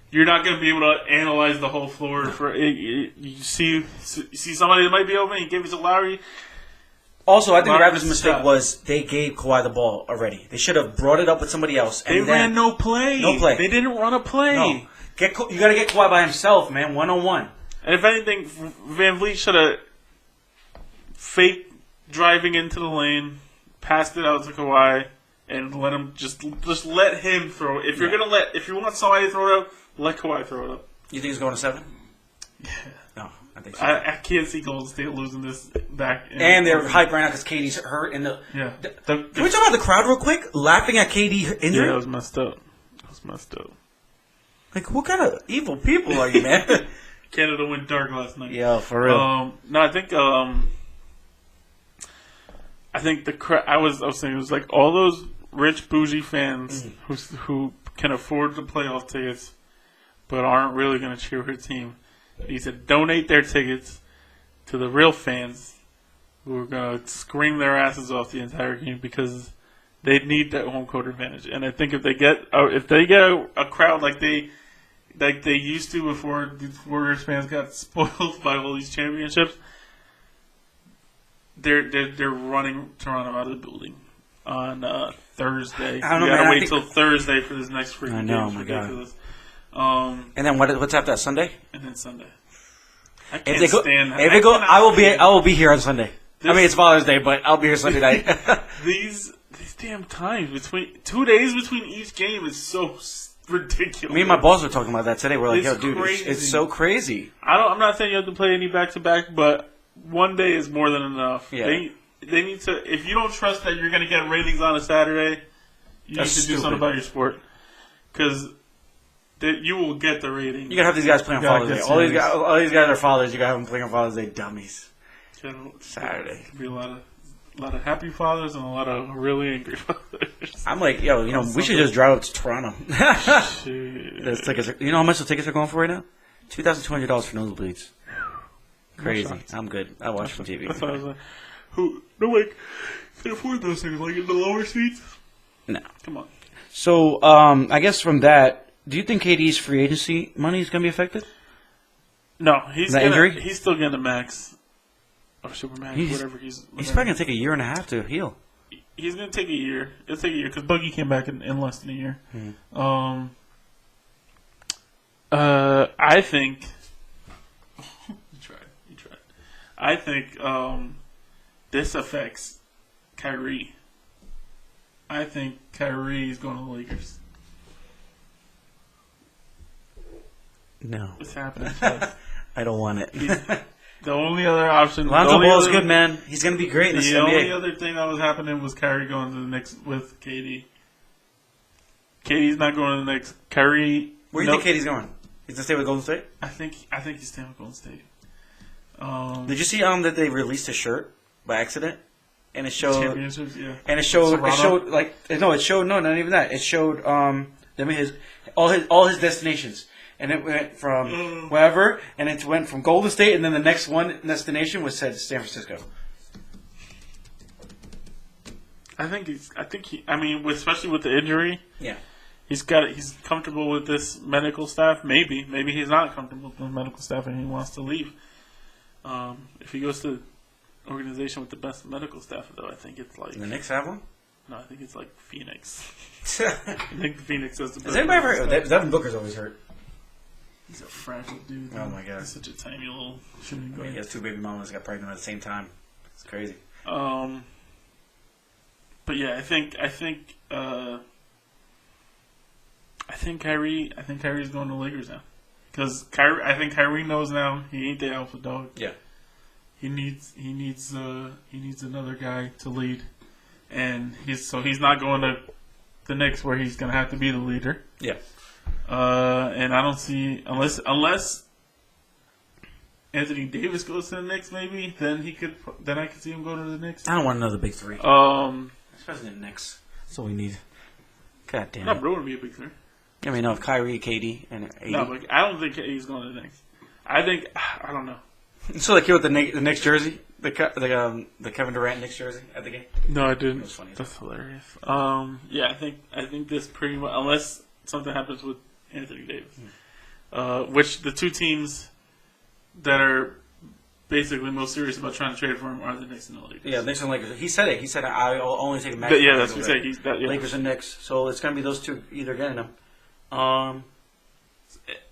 you're not going to be able to analyze the whole floor. You see somebody that might be open, he gave it to Lowry. Also, I think the Raptors' mistake was they gave Kawhi the ball already. They should have brought it up with somebody else. They ran no play. They didn't run a play. No. You got to get Kawhi by himself, man, 1-on-1. And if anything, Van Vliet should have faked driving into the lane, passed it out to Kawhi, and let him just let him throw it. If you want somebody to throw it up, let Kawhi throw it up. You think it's going to 7? Yeah. No. I think so. I can't see Golden State losing this back. And they're hyped right now because KD's hurt. Can we talk about the crowd real quick? Laughing at KD injury? Yeah, that was messed up. Like, what kind of evil people are you, man? Canada went dark last night. Yeah, for real. No, I think the I was saying it was like all those rich bougie fans who can afford the playoff tickets, but aren't really going to cheer for a team. He said, donate their tickets to the real fans who are going to scream their asses off the entire game because they need that home court advantage. And I think if they get a crowd like they used to before the Warriors fans got spoiled by all these championships, they're running Toronto out of the building on Thursday. I don't know, you gotta man. wait till Thursday for this next freaking game. I know, It's my ridiculous. And then what's after that? Sunday? And then Sunday. I If can't they go, stand that. if they go, I will be here on Sunday. I mean, it's Father's Day, but I'll be here Sunday night. These damn times between 2 days between each game is so ridiculous. Me and my boss were talking about that today. We're like, It's yo, dude, crazy. it's so crazy. I'm not saying you have to play any back to back, but one day is more than enough. Yeah. They need to. If you don't trust that you're going to get ratings on a Saturday, you That's need to do stupid. something about your sport because you will get the rating. You gotta have these guys play on You gotta Father's Day. get All these guys are fathers. You gotta have them playing on Father's Day, dummies. Saturday. There'll be a lot of happy fathers and a lot of really angry fathers. I'm like, yo, we should just drive up to Toronto. Shit. Those tickets you know how much the tickets are going for right now? $2,200 for nosebleeds. Crazy. I'm good. I watch from TV. That's what I was like. Nobody can afford those things. Like in the lower seats. No. Come on. So, I guess from that, do you think KD's free agency money is gonna be affected? No, he's That injury? He's still getting the max or supermax, whatever he's. He's probably gonna take a year and a half to heal. He's gonna take a year. It'll take a year because Buggy came back in less than a year. I think. You tried. I think this affects Kyrie. I think Kyrie is going to the Lakers. No. It's happening. I don't want it. The only other option. Lonzo Ball is good, man. He's gonna be great in the The only NBA. other thing that was happening was Kyrie going to the Knicks with KD. KD's not going to the Knicks. Kyrie. Where do you think KD's going? He's gonna stay with Golden State? I think he's staying with Golden State. Did you see that they released a shirt by accident, and it showed Championships, yeah. and it showed not even that. It showed all his destinations, and it went from wherever, and it went from Golden State, and then the next one destination was said San Francisco. I mean, especially with the injury, Yeah. he's comfortable with this medical staff. Maybe he's not comfortable with the medical staff and he wants to leave. If he goes to an organization with the best medical staff, though, I think it's like The Knicks have one. no, I think it's like Phoenix. Has I think Phoenix has the best. anybody ever heard? Devin Booker's always hurt. He's a fragile dude. Oh my God. He's such a tiny little shooting I mean, guard. he has two baby mamas that got pregnant at the same time. It's crazy. But yeah, I think Kyrie's going to the Lakers now. Because I think Kyrie knows now he ain't the alpha dog. Yeah. He needs another guy to lead, and he's not going to the Knicks where he's going to have to be the leader. Yeah. And I don't see unless Anthony Davis goes to the Knicks, maybe then I could see him go to the Knicks. I don't want another big three. Especially the Knicks. That's all we need. God damn Not it. bro to be a big three. I mean, no, KD, KD, and AD. No, but I don't think he's going to the Knicks. I don't know. So the kid with the Knicks jersey, the Kevin Durant Knicks jersey at the game. No, I didn't. That was funny. That's hilarious. Yeah, I think this pretty much, unless something happens with Anthony Davis, which the two teams that are basically most serious about trying to trade for him are the Knicks and the Lakers. Yeah, Knicks and Lakers. He said it. He said I'll only take a match. Yeah, that's what he said. Yeah. Lakers and Knicks. So it's gonna be those two either getting them.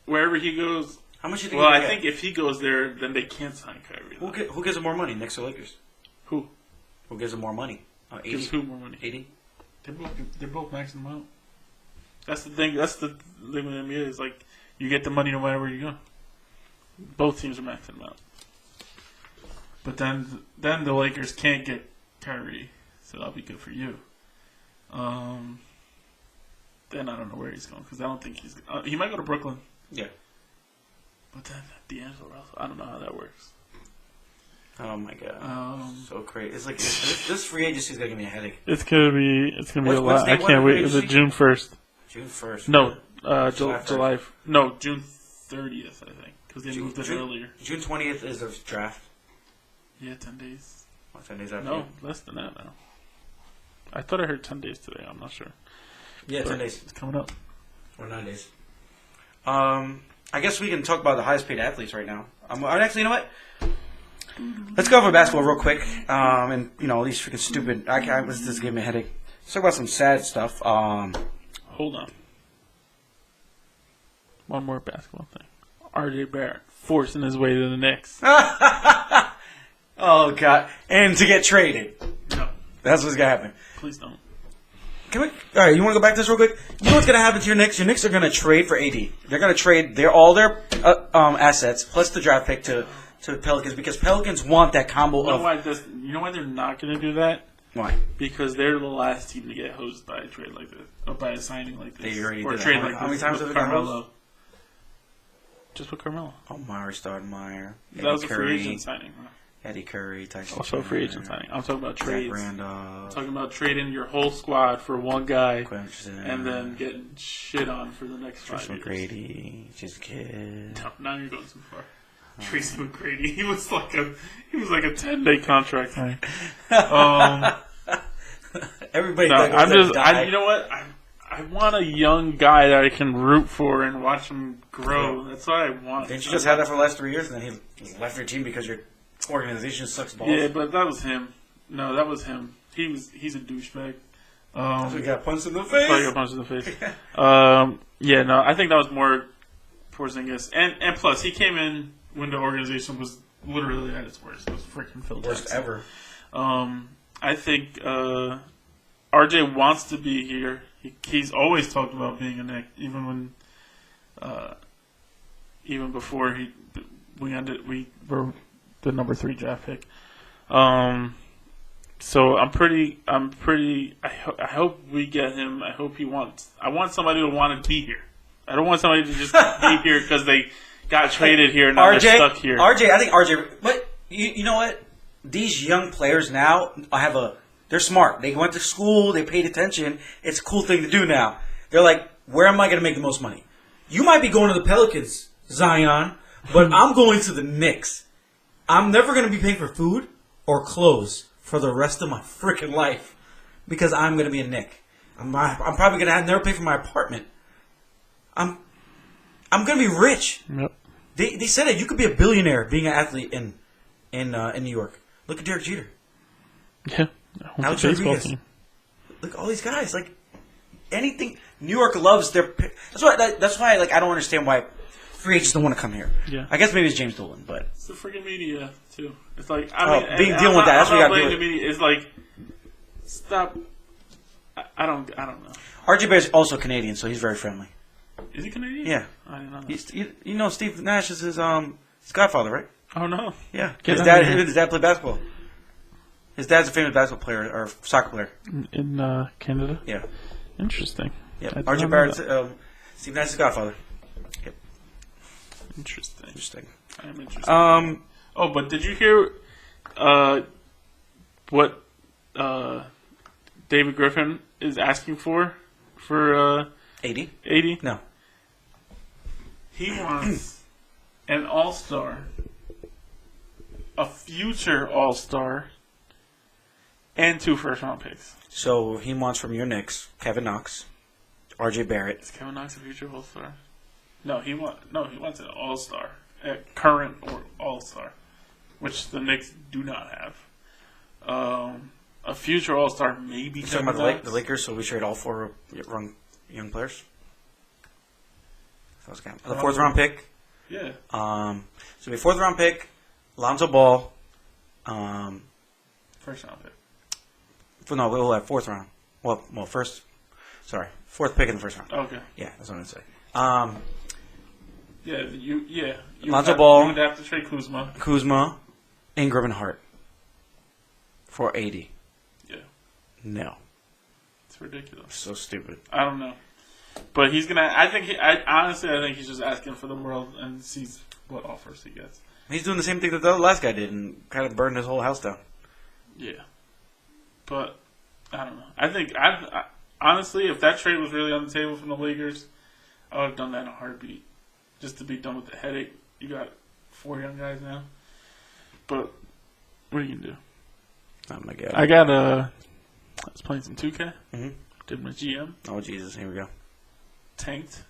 Wherever he goes. How much you think? Well, I think if he goes there, then they can't sign Kyrie. Who gives him more money, Knicks or Lakers? Who gives him more money? 80? gives who more money? 80? They're both maxing them out. That's the thing. That's the thing with the NBA is like you get the money no matter where you go. Both teams are maxing them out. But then the Lakers can't get Kyrie, so that'll be good for you. Then I don't know where he's going because I don't think he might go to Brooklyn. Yeah. But then D'Angelo Russell, I don't know how that works. Oh my God. So crazy. It's like this free agency is gonna give me a headache. It's gonna be a lot. I When can't wait. is Is it June 1st? June 1st. No, July July. No, June 30th. I think because they June- moved it June- earlier. June 20th is the draft. Yeah, 10 days. What, 10 days after? No, less than that now. I thought I heard 10 days today. I'm not sure. Yeah, But 10 days. It's coming up. Or 9 days. I guess we can talk about the highest paid athletes right now. Actually, you know what? Let's go over basketball real quick. And, you know, all these freaking stupid... this is giving me a headache. Let's talk about some sad stuff. Hold on. One more basketball thing. RJ Barrett forcing his way to the Knicks. Oh, God. And to get traded. No, That's what's going to happen. please don't. All right, you want to go back to this real quick? You know what's going to happen to your Knicks? Your Knicks are going to trade for AD. They're going to trade all their assets plus the draft pick to the Pelicans because Pelicans want that combo You know of... why you know why they're not going to do that? Why? Because they're the last team to get hosed by a trade like this. Or by a signing like this. They already or did a trade that. like How many this times with have they got Carmelo. Just with Carmelo. Omar Stoudemire, That was a free agent signing. Huh? Eddie Curry, Tyson Also a free Chandler, agent signing. I'm talking about Zach trades. Randolph, I'm talking about trading your whole squad for one guy Quentin, and then getting shit on for the next 5 Tracy years. McGrady, Jason Kidd. No, now you're going too far. Tracy McGrady, he was like a 10-day contract. Everybody. No, that goes to die. you know what? I want a young guy that I can root for and watch him grow. That's what I want. Didn't you just have that for the last 3 years, and then he left your team because your organization sucks balls? Yeah, but that was him. No, that was him. He's a douchebag. So he got punched in the face. Probably got punched in the face. Yeah, no, I think that was more Porzingis, and plus he came in when the organization was literally at its worst. It was freaking Phil Worst Jackson. ever. I think RJ wants to be here. He's always talked about being a Knick, even before we were the number 3 draft pick. So I hope we get him. I want somebody to want to be here. I don't want somebody to just be here because they got traded here and now they're stuck here. I think RJ. But you know what? These young players now they're smart. They went to school. They paid attention. It's a cool thing to do now. They're like, where am I going to make the most money? You might be going to the Pelicans, Zion, but I'm going to the Knicks. I'm never going to be paying for food or clothes for the rest of my freaking life because I'm going to be a Knick. I'm probably going to never pay for my apartment. I'm going to be rich. Yep. They said it. You could be a billionaire being an athlete in New York. Look at Derek Jeter. Yeah. Alex Rodriguez. Look at all these guys. Like anything, New York loves their. That's why. Like I don't understand why free agents don't want to come here. Yeah. I guess maybe it's James Dolan, but it's the freaking media too. It's like dealing with that. That's what you got to deal with. The media. It's like stop. I don't know. RJ Barrett's also Canadian, so he's very friendly. Is he Canadian? Yeah. I didn't know that. You know Steve Nash is his godfather, right? Oh no. Yeah. Get His dad played basketball. His dad's a famous basketball player or soccer player. In Canada? Yeah. Interesting. Yeah. RJ Barrett's Steve Nash's godfather. Yep. Interesting. I am interested. But did you hear what David Griffin is asking for 80? 80? No. He wants an all-star, a future all-star, and 2 first-round picks. So he wants from your Knicks, Kevin Knox, RJ Barrett. Is Kevin Knox a future all-star? No, he wants an all-star, a current or all-star, which the Knicks do not have. A future all-star, maybe. You're talking about the Lakers, so we trade all 4 young players? The 4th-round pick? Yeah. So we 4th-round pick, Lonzo Ball. First-round pick. No, we'll have 4th round. Well, 4th pick in the 1st round. Okay. Yeah, that's what I'm going to say. You Lonzo Ball. You would have to trade Kuzma, Ingram, and Hart for 80. Yeah. No. It's ridiculous. So stupid. I don't know. But he's going to... I think he's just asking for the world and sees what offers he gets. He's doing the same thing that the last guy did and kind of burned his whole house down. Yeah. But, I don't know. I think, honestly, if that trade was really on the table from the Lakers, I would have done that in a heartbeat. Just to be done with the headache. You got 4 young guys now. But, what are you going to do? Oh my god. I got I was playing some 2K. Mm-hmm. Did my GM. Oh Jesus, here we go. Tanked.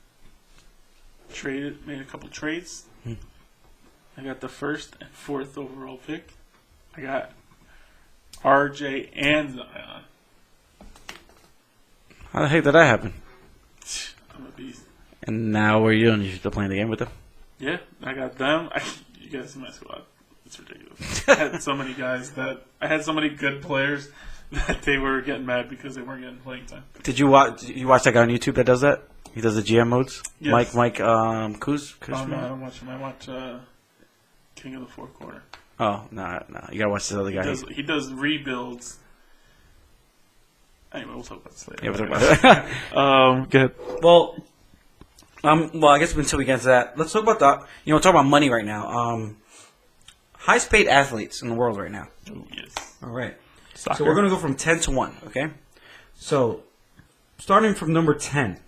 Traded. Made a couple trades. I got the 1st and 4th overall pick. I got RJ and Zion. How the heck did that happen? I'm a beast. And now what are you doing? You still playing the game with them? Yeah, I got them. You guys see my squad. It's ridiculous. I had so many guys I had so many good players that they were getting mad because they weren't getting playing time. Did you watch that guy on YouTube that does that? He does the GM modes. Yes. Mike Kuz. Oh no, I don't watch him. I watch King of the Fourth Quarter. Oh no. You gotta watch this other guy. He does rebuilds. Anyway, we'll talk about this later. Yeah, we'll talk about it. Good. Well, I guess until we get to that, let's talk about talk about money right now. Highest paid athletes in the world right now. Oh yes. All right. Soccer. So we're gonna go from 10 to 1. Okay. So starting from number 10,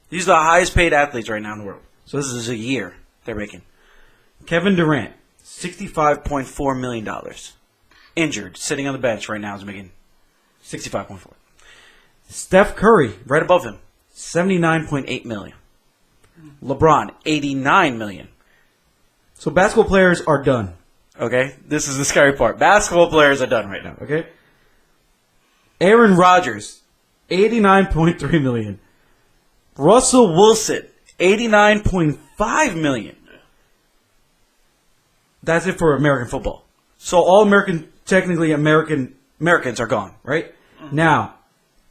these are the highest paid athletes right now in the world. So this is a year they're making. Kevin Durant, $65.4 million. Injured, sitting on the bench right now is making $65.4. Steph Curry, right above him, $79.8 million. LeBron, $89 million. So basketball players are done. Okay? This is the scary part. Basketball players are done right now. Okay? Aaron Rodgers, $89.3 million. Russell Wilson, $89.5 million. That's it for American football. So all technically Americans are gone, right? Mm-hmm. Now,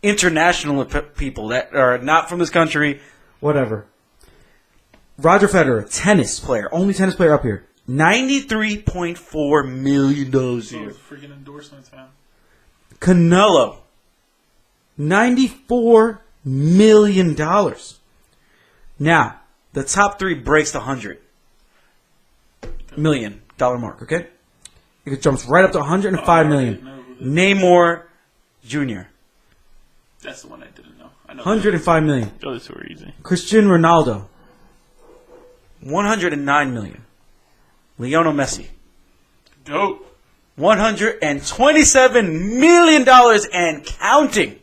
international people that are not from this country, whatever. Roger Federer, tennis player, only tennis player up here, $93.4 million a year. Freaking endorsements, man. Canelo, $94 million. Now, the top 3 breaks the $100 million mark, okay? It jumps right up to $105 million. Namor Jr. That's the one I didn't know. I know $105 million. Those two are easy. Cristiano Ronaldo, $109 million. Lionel Messi, dope. $127 million and counting.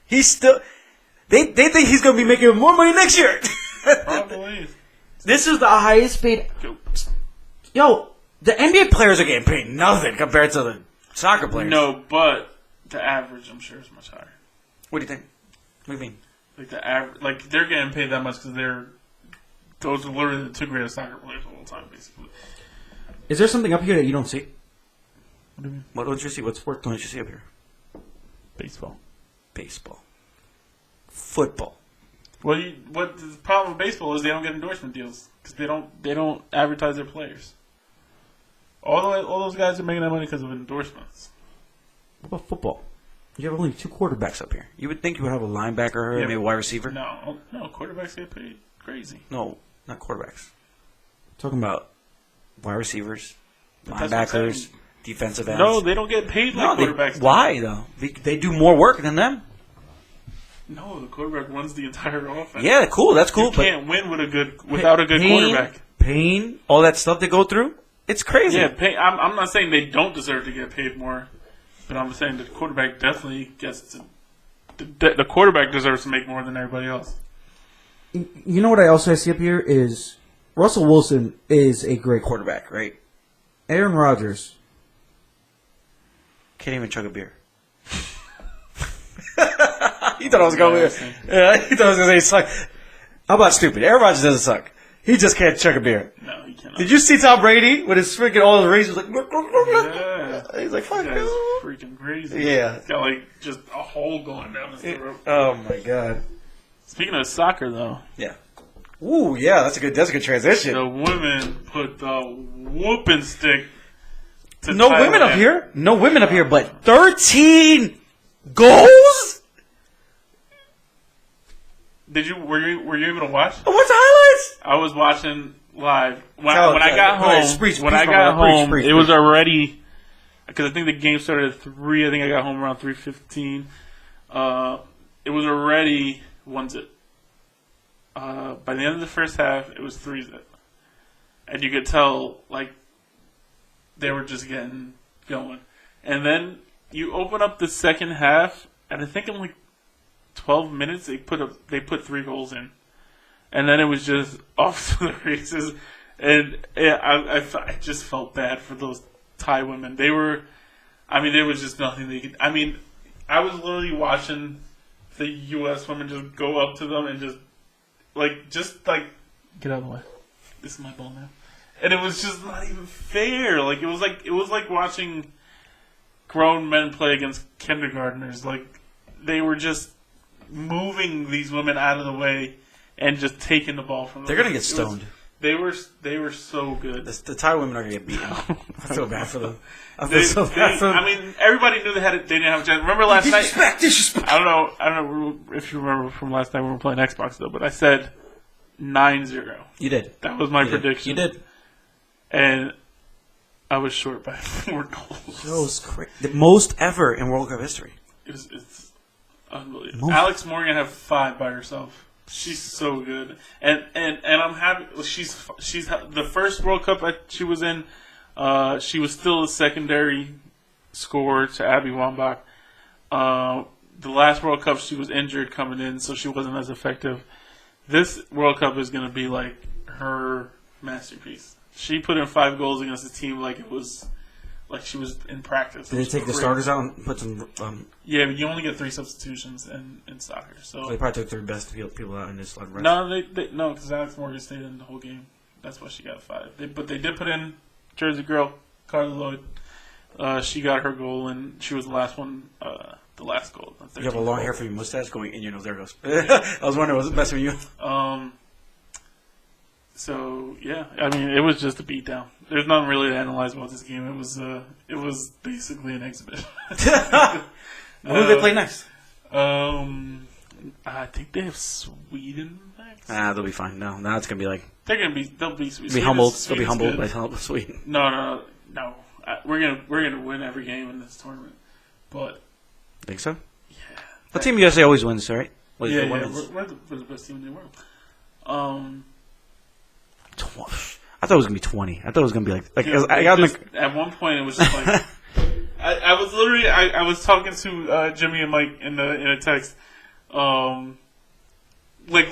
He's still. They think he's going to be making more money next year. Probably. This is the highest paid. Yo, the NBA players are getting paid nothing compared to the soccer players. No, but the average, I'm sure, is much higher. What do you think? What do you mean? Like the average, like they're getting paid that much because those are literally the 2 greatest soccer players of all time, basically. Is there something up here that you don't see? What do you mean? What don't you see? What sport don't you see up here? Baseball. Football. What the problem with baseball is they don't get endorsement deals because they don't advertise their players. All those guys are making that money because of endorsements. What about football? You have only 2 quarterbacks up here. You would think you would have a linebacker or maybe a wide receiver. No, quarterbacks get paid crazy. No, not quarterbacks. I'm talking about wide receivers, But linebackers, defensive ends. No, they don't get paid like quarterbacks. Why though? They do more work than them. No, the quarterback runs the entire offense. Yeah, cool. That's cool. You can't win without a good quarterback. Pain, all that stuff they go through. It's crazy. Yeah, I'm not saying they don't deserve to get paid more, but I'm saying the quarterback definitely gets to. The quarterback deserves to make more than everybody else. You know what I also see up here is Russell Wilson is a great quarterback, right? Aaron Rodgers can't even chug a beer. He thought I was going with yeah, he thought I was going to say suck. How about stupid? Aaron Rodgers doesn't suck. He just can't chug a beer. No, he cannot. Did you see Tom Brady with his freaking all the rings? Like, yeah. He's like, fuck That's you. freaking crazy. Yeah. He's got like just a hole going down his throat. Oh my god. Speaking of soccer, though. Yeah. Ooh, yeah, that's a good transition. The women put the whooping stick. To No Thailand. women up here. No women up here, but 13 goals. Were you able to watch? What's the highlights? I was watching live when Tell I it, got go ahead, home. preach, When preach, I got Robert, home, preach, it was already because I think the game started at 3. I think I got home around 3:15. It was already 1-0. By the end of the first half, it was 3-0, and you could tell like they were just getting going. And then you open up the second half, and I think in like 12 minutes they put 3 goals in, and then it was just off to the races. And I just felt bad for those Thai women. There was just nothing they could. I mean, I was literally watching the U.S. women just go up to them and just get out of the way. This is my ball now. And it was just not even fair. Like it was like watching grown men play against kindergartners. Like they were just moving these women out of the way and just taking the ball from them. They're gonna get stoned. They were so good. The Thai women are gonna get beaten. I feel bad for them. I mean, everybody knew they didn't have a chance. Remember last night? Disrespect. I don't know if you remember from last night when we were playing Xbox though, but I said 9-0. You did. That was my prediction. You did. And I was short by 4 goals. That was crazy. The most ever in World Cup history. It's unbelievable. Alex Morgan had 5 by herself. She's so good, and I'm happy. She's the first World Cup she was in. She was still a secondary scorer to Abby Wambach. The last World Cup she was injured coming in, so she wasn't as effective. This World Cup is going to be like her masterpiece. She put in 5 goals against the team like it was like she was in practice. Did they take the starters out and put some? Yeah, but you only get 3 substitutions in soccer. So they probably took their best people out and just like rest. No, because Alex Morgan stayed in the whole game. That's why she got 5. But they did put in Jersey girl Carla Lloyd. She got her goal, and she was the last one. The last goal. You have a long hair for your mustache going in your nose. There it goes. I was wondering, was it messing with you? So yeah, I mean, it was just a beatdown. There's nothing really to analyze about this game. It was basically an exhibition. Who do they play next? I think they have Sweden next. They'll be fine. No, now it's gonna be like they'll be humbled. They'll be humbled by Sweden. No. We're gonna win every game in this tournament. But think so? Yeah. But Team USA always wins, right? We're the best team in the world. I thought it was gonna be 20. I thought it was gonna be like at one point it was just like I was literally I was talking to Jimmy and Mike in a text. Like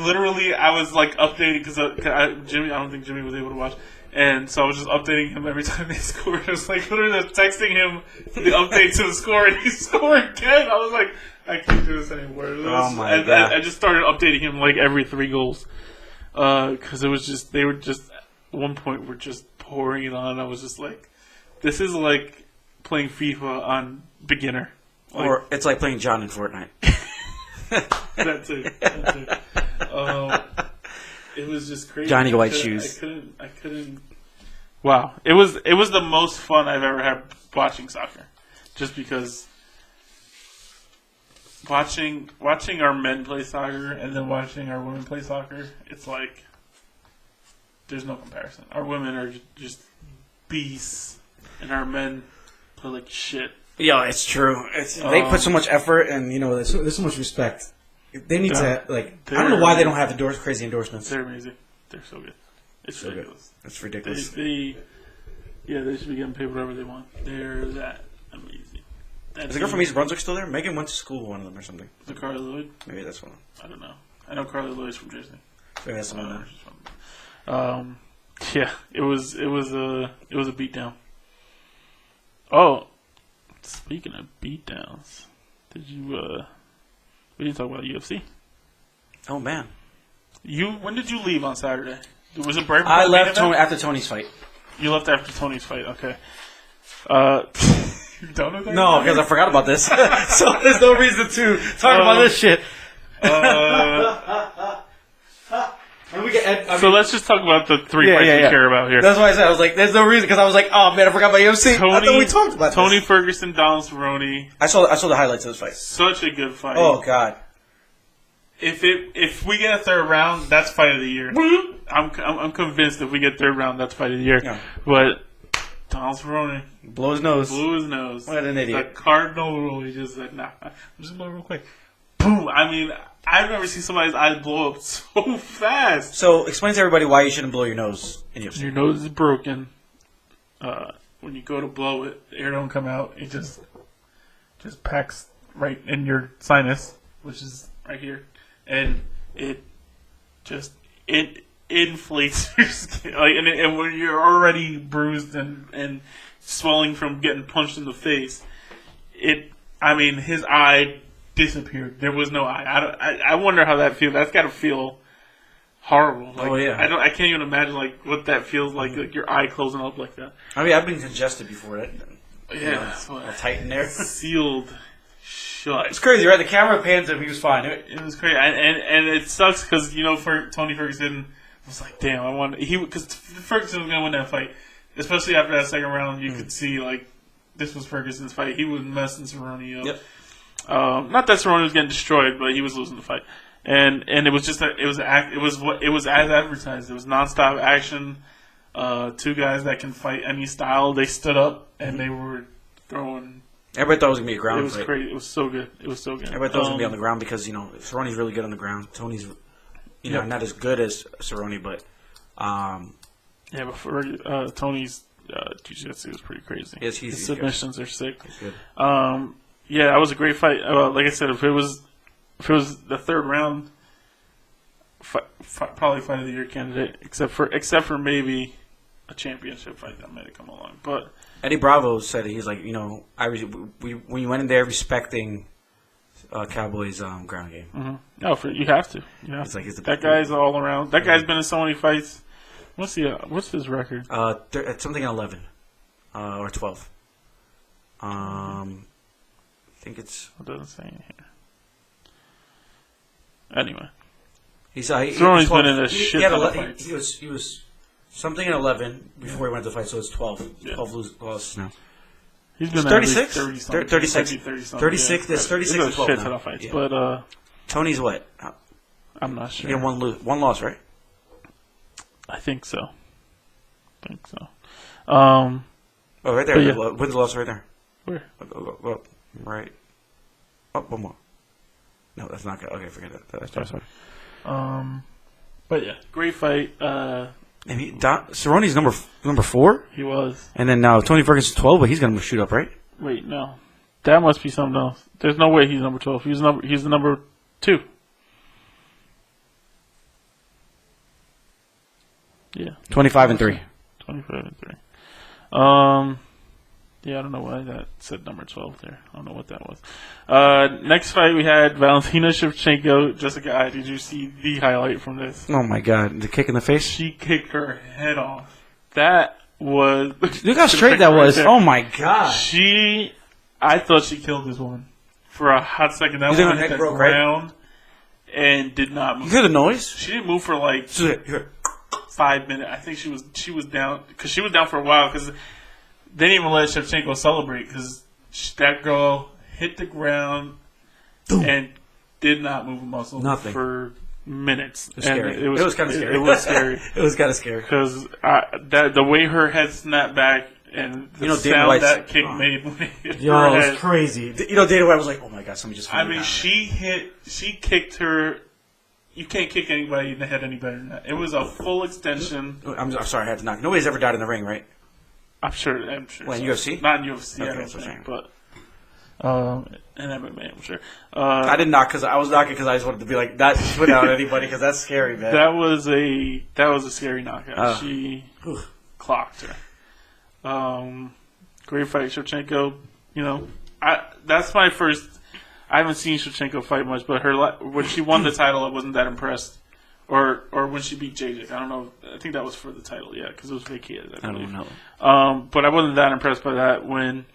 literally, I was like updating because Jimmy. I don't think Jimmy was able to watch, and so I was just updating him every time they scored. I was like literally texting him the update to the score, and he scored again. I was like, I can't do this anymore. Oh my god! I just started updating him like every 3 goals, because it was just they were just at one point were just pouring it on. I was just like, this is like playing FIFA on beginner, or it's like playing John in Fortnite. That's it. It was just crazy. Johnny White shoes. I couldn't. Wow, it was the most fun I've ever had watching soccer, just because watching our men play soccer and then watching our women play soccer, it's like there's no comparison. Our women are just beasts, and our men play like shit. Yeah, it's true. They put so much effort, and there's so much respect. They need to I don't know why they don't have crazy endorsements. They're amazing. They're so good. It's so ridiculous. It's ridiculous. They should be getting paid whatever they want. They're that amazing. Is the girl from East Brunswick still there? Megan went to school with one of them or something. The Carly Lloyd? Maybe that's one. I don't know. I know Carly Lloyd's from Jersey. Maybe that's someone there. Yeah, it was a beatdown. Oh, speaking of beatdowns, we didn't talk about UFC. Oh man, when did you leave on Saturday? Was it right before I left after Tony's fight. You left after Tony's fight. Okay. You done with that? No, because I forgot about this. So there's no reason to talk about this shit. So let's just talk about the 3 fights we care about here. That's why I said I was like, there's no reason because I was like, oh man, I forgot about UFC. I thought we talked about Tony Ferguson, Donald Cerrone. I saw the highlights of this fight. Such a good fight. Oh god. If we get a 3rd round, that's fight of the year. I'm convinced if we get 3rd round, that's fight of the year. Yeah. But Donald Cerrone blew his nose. What an idiot. The cardinal rule. He just said, nah. I'm just going real quick. Boom. I mean, I've never seen somebody's eyes blow up so fast. So explain to everybody why you shouldn't blow your nose in UFC. Your nose is broken. When you go to blow it, the air don't come out. just packs right in your sinus, which is right here, and it inflates your skin. Like, and when you're already bruised and swelling from getting punched in the face, his eye disappeared. There was no eye. I wonder how that feels. That's got to feel horrible. Like, oh yeah. I can't even imagine like what that feels like your eye closing up like that. I mean, I've been congested before. Yeah, all tight in there, sealed shut. It's crazy, right? The camera pans him. He was fine. It was crazy, and it sucks because for Tony Ferguson was like, damn, I want because Ferguson was gonna win that fight, especially after that second round. You could see like this was Ferguson's fight. He was messing Cerrone up. Yep. Not that Cerrone was getting destroyed, but he was losing the fight. And it was just it was as advertised. It was nonstop action. Two guys that can fight any style. They stood up and they were throwing. Everybody thought it was gonna be a ground. It was fight. crazy. It was so good. Everybody thought it was gonna be on the ground because Cerrone's really good on the ground. Tony's not as good as Cerrone, but but for Tony's jiu-jitsu is pretty crazy. Yes, his submissions good. are sick. He's good. That was a great fight. Like I said, if it was the third round, probably fight of the year candidate, except for maybe a championship fight that might have come along. But Eddie Bravo said he's like, when you went in there respecting Cowboys' ground game. Mm-hmm. No, you have to. It's like that guy's all around. That guy's been in so many fights. What's his record? It's something 11 or 12. I think it's. It doesn't say in here. Anyway, He's been in a shit ton of fights. He was something in 11 before he went to fight, so it's 12. Yeah. 12 losses now. He's been 36? 36. 36. There's 36 and 12 shit now. ton of fights, Yeah. but Tony's what? I'm not sure. He had one loss, right? I think so. Oh, right there. Yeah. Wins loss right there. Where? Go, right. Oh, one more. No, that's not good. Okay, forget that. That's sorry. But yeah, great fight. And Cerrone's number 4. He was. And then now Tony Ferguson's 12, but he's gonna shoot up, right? Wait, no, that must be something else. There's no way he's number 12. He's the number 2. Yeah. 25 and 3. 25 and 3. Yeah, I don't know why that said number 12 there. I don't know what that was. Next fight we had Valentina Shevchenko, Jessica Eye. Did you see the highlight from this? Oh my God! The kick in the face. She kicked her head off. That was. Look how straight that was. Oh my God! I thought she killed this woman for a hot second. That woman hit the ground and did not move. You hear the noise? She didn't move for like 5 minutes. I think she was down because she was down for a while because they didn't even let Shevchenko celebrate because that girl hit the ground and did not move a muscle for minutes. It was scary. It was kind of scary. It was scary. It was kind of scary because the way her head snapped back and the sound that kick made when it hit her head. It was crazy. Dana White was like, "Oh my God, somebody just." She kicked her. You can't kick anybody in the head any better than that. It was a full extension. I'm sorry, I had to knock. Nobody's ever died in the ring, right? I'm sure. Well, in UFC? Not in UFC, okay, I don't think, but in MMA, I'm sure. I didn't knock because I was knocking because I just wanted to be like, not put out anybody because that's scary, man. That was a scary knockout. She clocked her. Great fight, Shevchenko. That's my first. I haven't seen Shevchenko fight much, but when she won the title, I wasn't that impressed. Or when she beat JJ. I don't know. I think that was for the title, yeah, because it was vacated, I believe. I don't know. But I wasn't that impressed by that when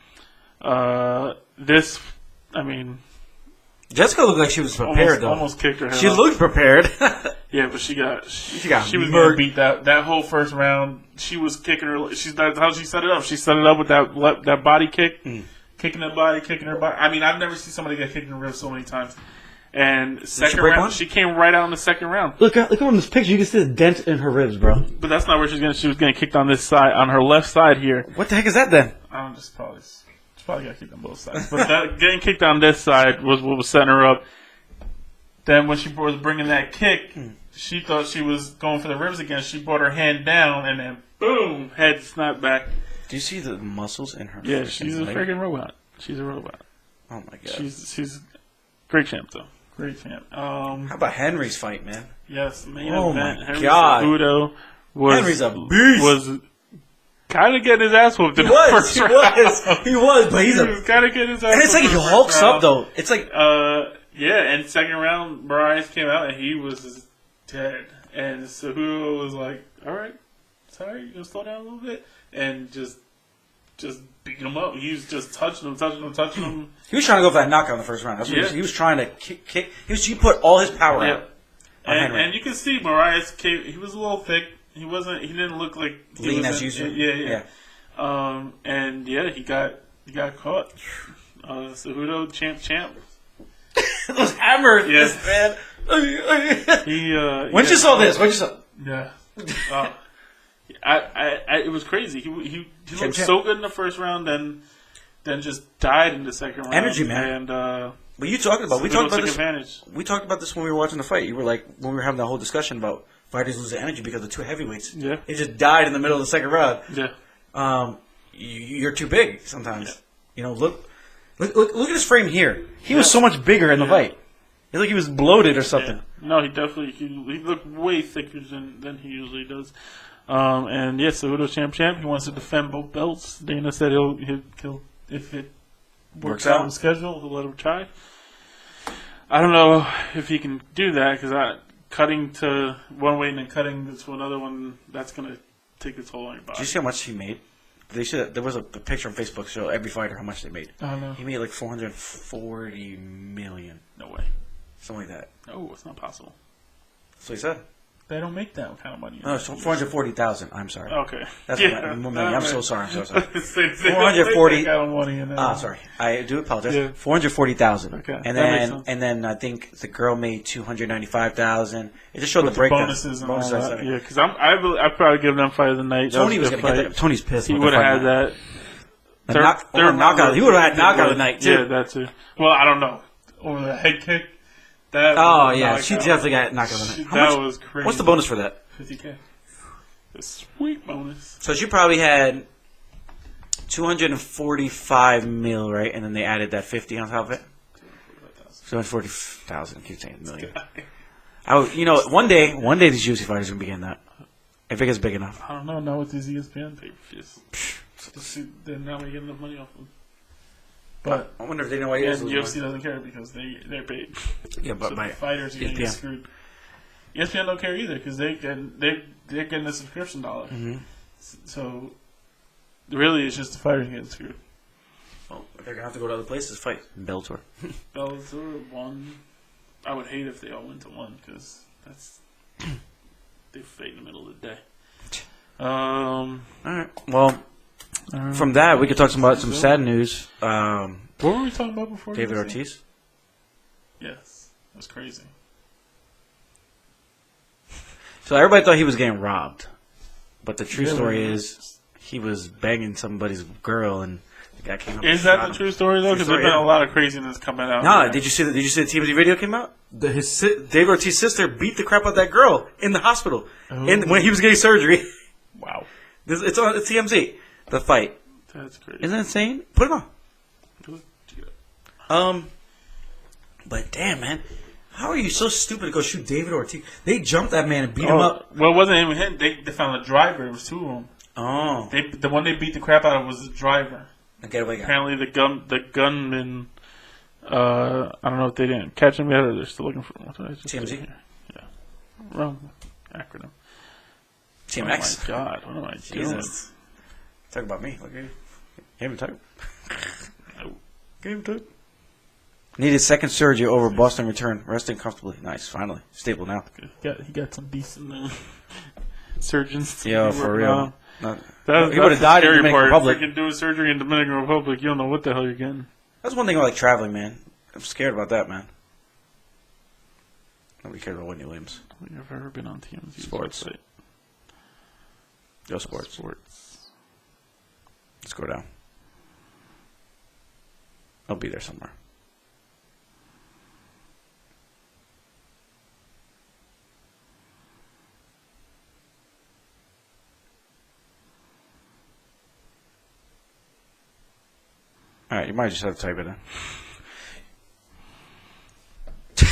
Jessica looked like she was prepared, though. Almost kicked her head She off. looked prepared. Yeah, but she was going to beat that whole first round. She was kicking her. That's how she set it up. She set it up with that body kick. Kicking her body, kicking her body. I mean, I've never seen somebody get kicked in the ribs so many times. And second round, she came right out in the second round. Look on this picture. You can see the dent in her ribs, bro. But that's not where she was getting kicked on this side, on her left side here. What the heck is that then? I don't know, she probably got kicked on both sides. But getting kicked on this side was what was setting her up. Then when she was bringing that kick, she thought she was going for the ribs again. She brought her hand down and then boom, head snapped back. Do you see the muscles in her? Yeah, she's a freaking robot. She's a robot. Oh my god. She's great champ though. Great champ. How about Henry's fight, man? Yes, main Oh event. my Henry god. Cejudo Henry's a beast. Was kind of getting his ass whooped in the first round. He was, but He was kind of getting his ass and it's like he hulks up though. It's like yeah, and second round, Moraes came out and he was dead. And Cejudo was like, "All right, sorry, you gonna slow down a little bit," and just beating him up. He was just touching him. He was trying to go for that knockout in the first round. That's what he was trying to kick. He put all his power out. And you can see Moraes came. He was a little thick. He didn't look like lean as usual. Yeah. And yeah, he got caught. Cejudo champ. Those hammers, man. When you saw this, Yeah. It was crazy. He looked so good in the first round, then just died in the second round. Energy, man. And but you talking about we talked about this. Advantage. We talked about this when we were watching the fight. You were like when we were having that whole discussion about fighters losing energy because of two heavyweights. Yeah. They just died in the middle of the second round. Yeah. You're too big sometimes. Yeah. You know, look at his frame here. He was so much bigger in the fight. He looked like he was bloated or something. Yeah. No, he definitely he looked way thicker than he usually does. And yes, Cejudo champ. He wants to defend both belts. Dana said he'll if it works out in the schedule, he'll let him try. I don't know if he can do that because cutting to one weight and then cutting to another one, that's gonna take a toll on your body. Did you see how much he made? There was a picture on Facebook show every fighter how much they made. I don't know. He made like $440 million. No way. Something like that. No, it's not possible. That's what he said. They don't make that kind of money. No, it's 440,000. I'm sorry. Okay. That's I'm so sorry. 440. Sorry. I do apologize. Yeah. 440,000. Okay. And then I think the girl made 295,000. It just showed the breakdown. Bonuses and all that. Yeah, because I'd probably give them fight of the night. Tony was going to get that. Tony's pissed. He would have had that. Knockout. He would have had knockout of the night too. Yeah, that too. Well, I don't know. Over the head kick. She definitely got knocked out of the night. That was crazy. What's the bonus for that? $50K. A sweet bonus. So she probably had 245 mil, right? And then they added that 50 on top of it. 240,000. Keep saying million. One day these UFC fighters are gonna be getting that. If it gets big enough. I don't know. Now with these ESPN pay-per-views, they're not gonna get enough money off them. But I wonder if they know why he is. And UFC doesn't care because they're paid. Yeah, but so the fighters are getting screwed. ESPN don't care either because they're getting a subscription dollar. Mm-hmm. So really, it's just the fighters getting screwed. Well, they're gonna have to go to other places to fight. Bellator. Bellator one. I would hate if they all went to one because they fight in the middle of the day. All right. Well. From that, we could talk about some sad news. What were we talking about before? David Ortiz. Yes, that's crazy. So everybody thought he was getting robbed, but the true story is he was banging somebody's girl, and the guy came up. Is that the true story though? Because there's been a lot of craziness coming out. No, did you see the TMZ video came out? David Ortiz's sister beat the crap out of that girl in the hospital, when he was getting surgery. Wow. It's on TMZ. The fight. That's crazy. Isn't that insane? Put it on. But damn, man. How are you so stupid to go shoot David Ortiz? They jumped that man and beat him up. Well, it wasn't even him. They found the driver. It was two of them. Oh. The one they beat the crap out of was the driver. The getaway guy. Apparently the gunman, I don't know if they didn't catch him yet or they're still looking for him. TMZ? Yeah. Wrong acronym. TMX? Oh my God. What am I doing? Talk about me. Look at you. Can't even talk. Can't even talk. Needed second surgery over Boston return. Resting comfortably. Nice. Finally. Stable now. He got some decent surgeons. Yeah, for real. He would have died in Dominican Republic. If you can do a surgery in Dominican Republic, you don't know what the hell you're getting. That's one thing I like traveling, man. I'm scared about that, man. Nobody cares about Whitney Williams. Have you ever been on TMZ Sports? Website? Go Sports. Let's go down. I'll be there somewhere. All right, you might just have to type it in.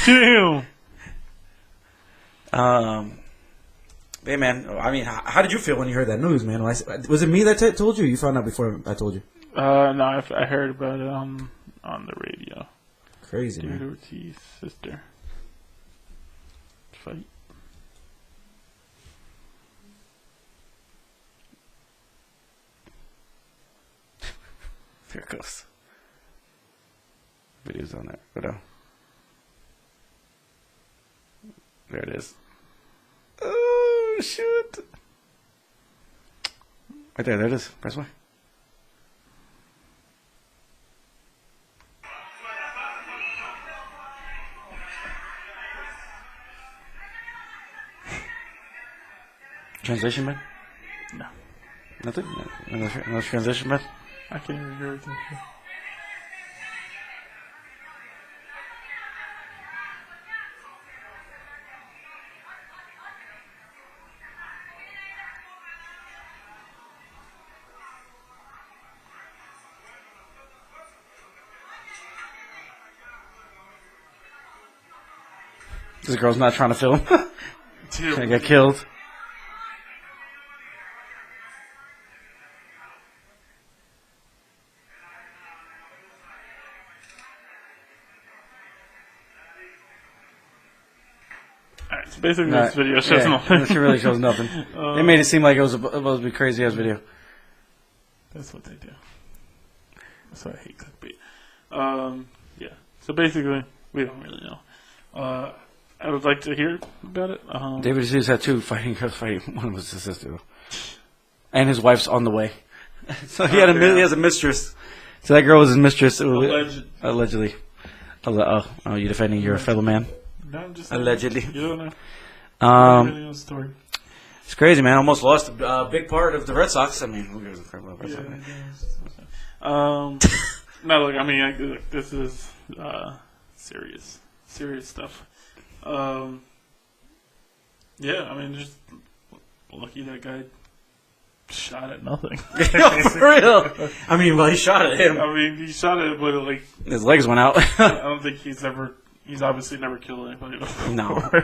Damn. Hey man, I mean, how did you feel when you heard that news, man? Was it me that told you? Or you found out before I told you? No, I heard about it on the radio. Crazy, David man. Ortiz's sister. Fight. There it goes. Video's on there. Go down. There it is. Oh, shoot. Right there. There it is. Press Y. Translation, man? No. Nothing? No translation, man? I can't even hear everything. This girl's not trying to film. Dude. I got killed. Alright, so basically this video shows nothing. This really shows nothing. They made it seem like it was supposed to be a crazy ass video. That's what they do. That's why I hate clickbait. Yeah. So basically, we don't really know. I would like to hear about it. David Aziz had two fighting girls fighting. One was his sister, though. And his wife's on the way. So he has a mistress. So that girl was his mistress. Allegedly. Oh, you defending your fellow man? No, I'm just allegedly. You don't know. Story. It's crazy, man. Almost lost a big part of the Red Sox. I mean, who gives a crap about Red Sox? No, look, I mean, this is serious stuff. Yeah, I mean, just lucky that guy shot at nothing. For real. I mean, well, he shot at him. I mean, he shot at it, but like his legs went out. I don't think he's obviously never killed anybody before. No. I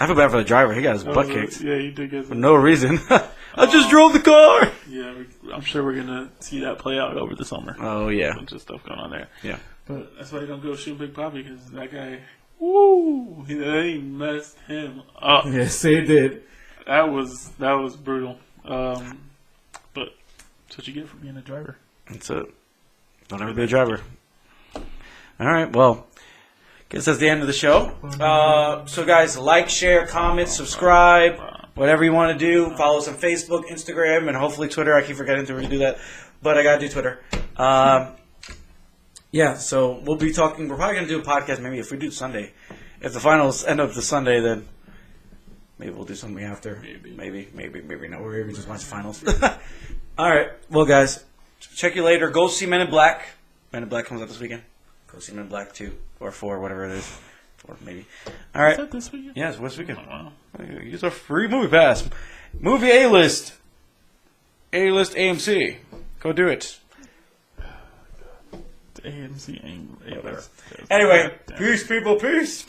feel bad for the driver. He got his butt kicked. Yeah, he did get for no reason. I just drove the car. Yeah, I'm sure we're gonna see that play out over the summer. Oh yeah, a bunch of stuff going on there. Yeah, but that's why you don't go shoot Big Papi, because that guy, woo, they messed him up. Yes, they did. That was brutal. But that's what you get for being a driver. That's it. Don't ever be a driver. All right, well. Guess that's the end of the show. So guys, like, share, comment, subscribe, whatever you want to do. Follow us on Facebook, Instagram, and hopefully Twitter. I keep forgetting to redo that, but I gotta do Twitter. Yeah, so we'll be talking. We're probably gonna do a podcast maybe if we do Sunday. If the finals end up the Sunday, then maybe we'll do something after. Maybe not. Or maybe just watch the finals. All right. Well, guys, check you later. Go see Men in Black. Men in Black comes out this weekend. Go see Men in Black 2 or 4, whatever it is. Or maybe. All right. Is that this weekend? Yeah, it's this weekend. Oh, wow. Use our free movie pass. Movie A-List. A-List AMC. Go do it. AMC A-List. Anyway, peace, people. Peace.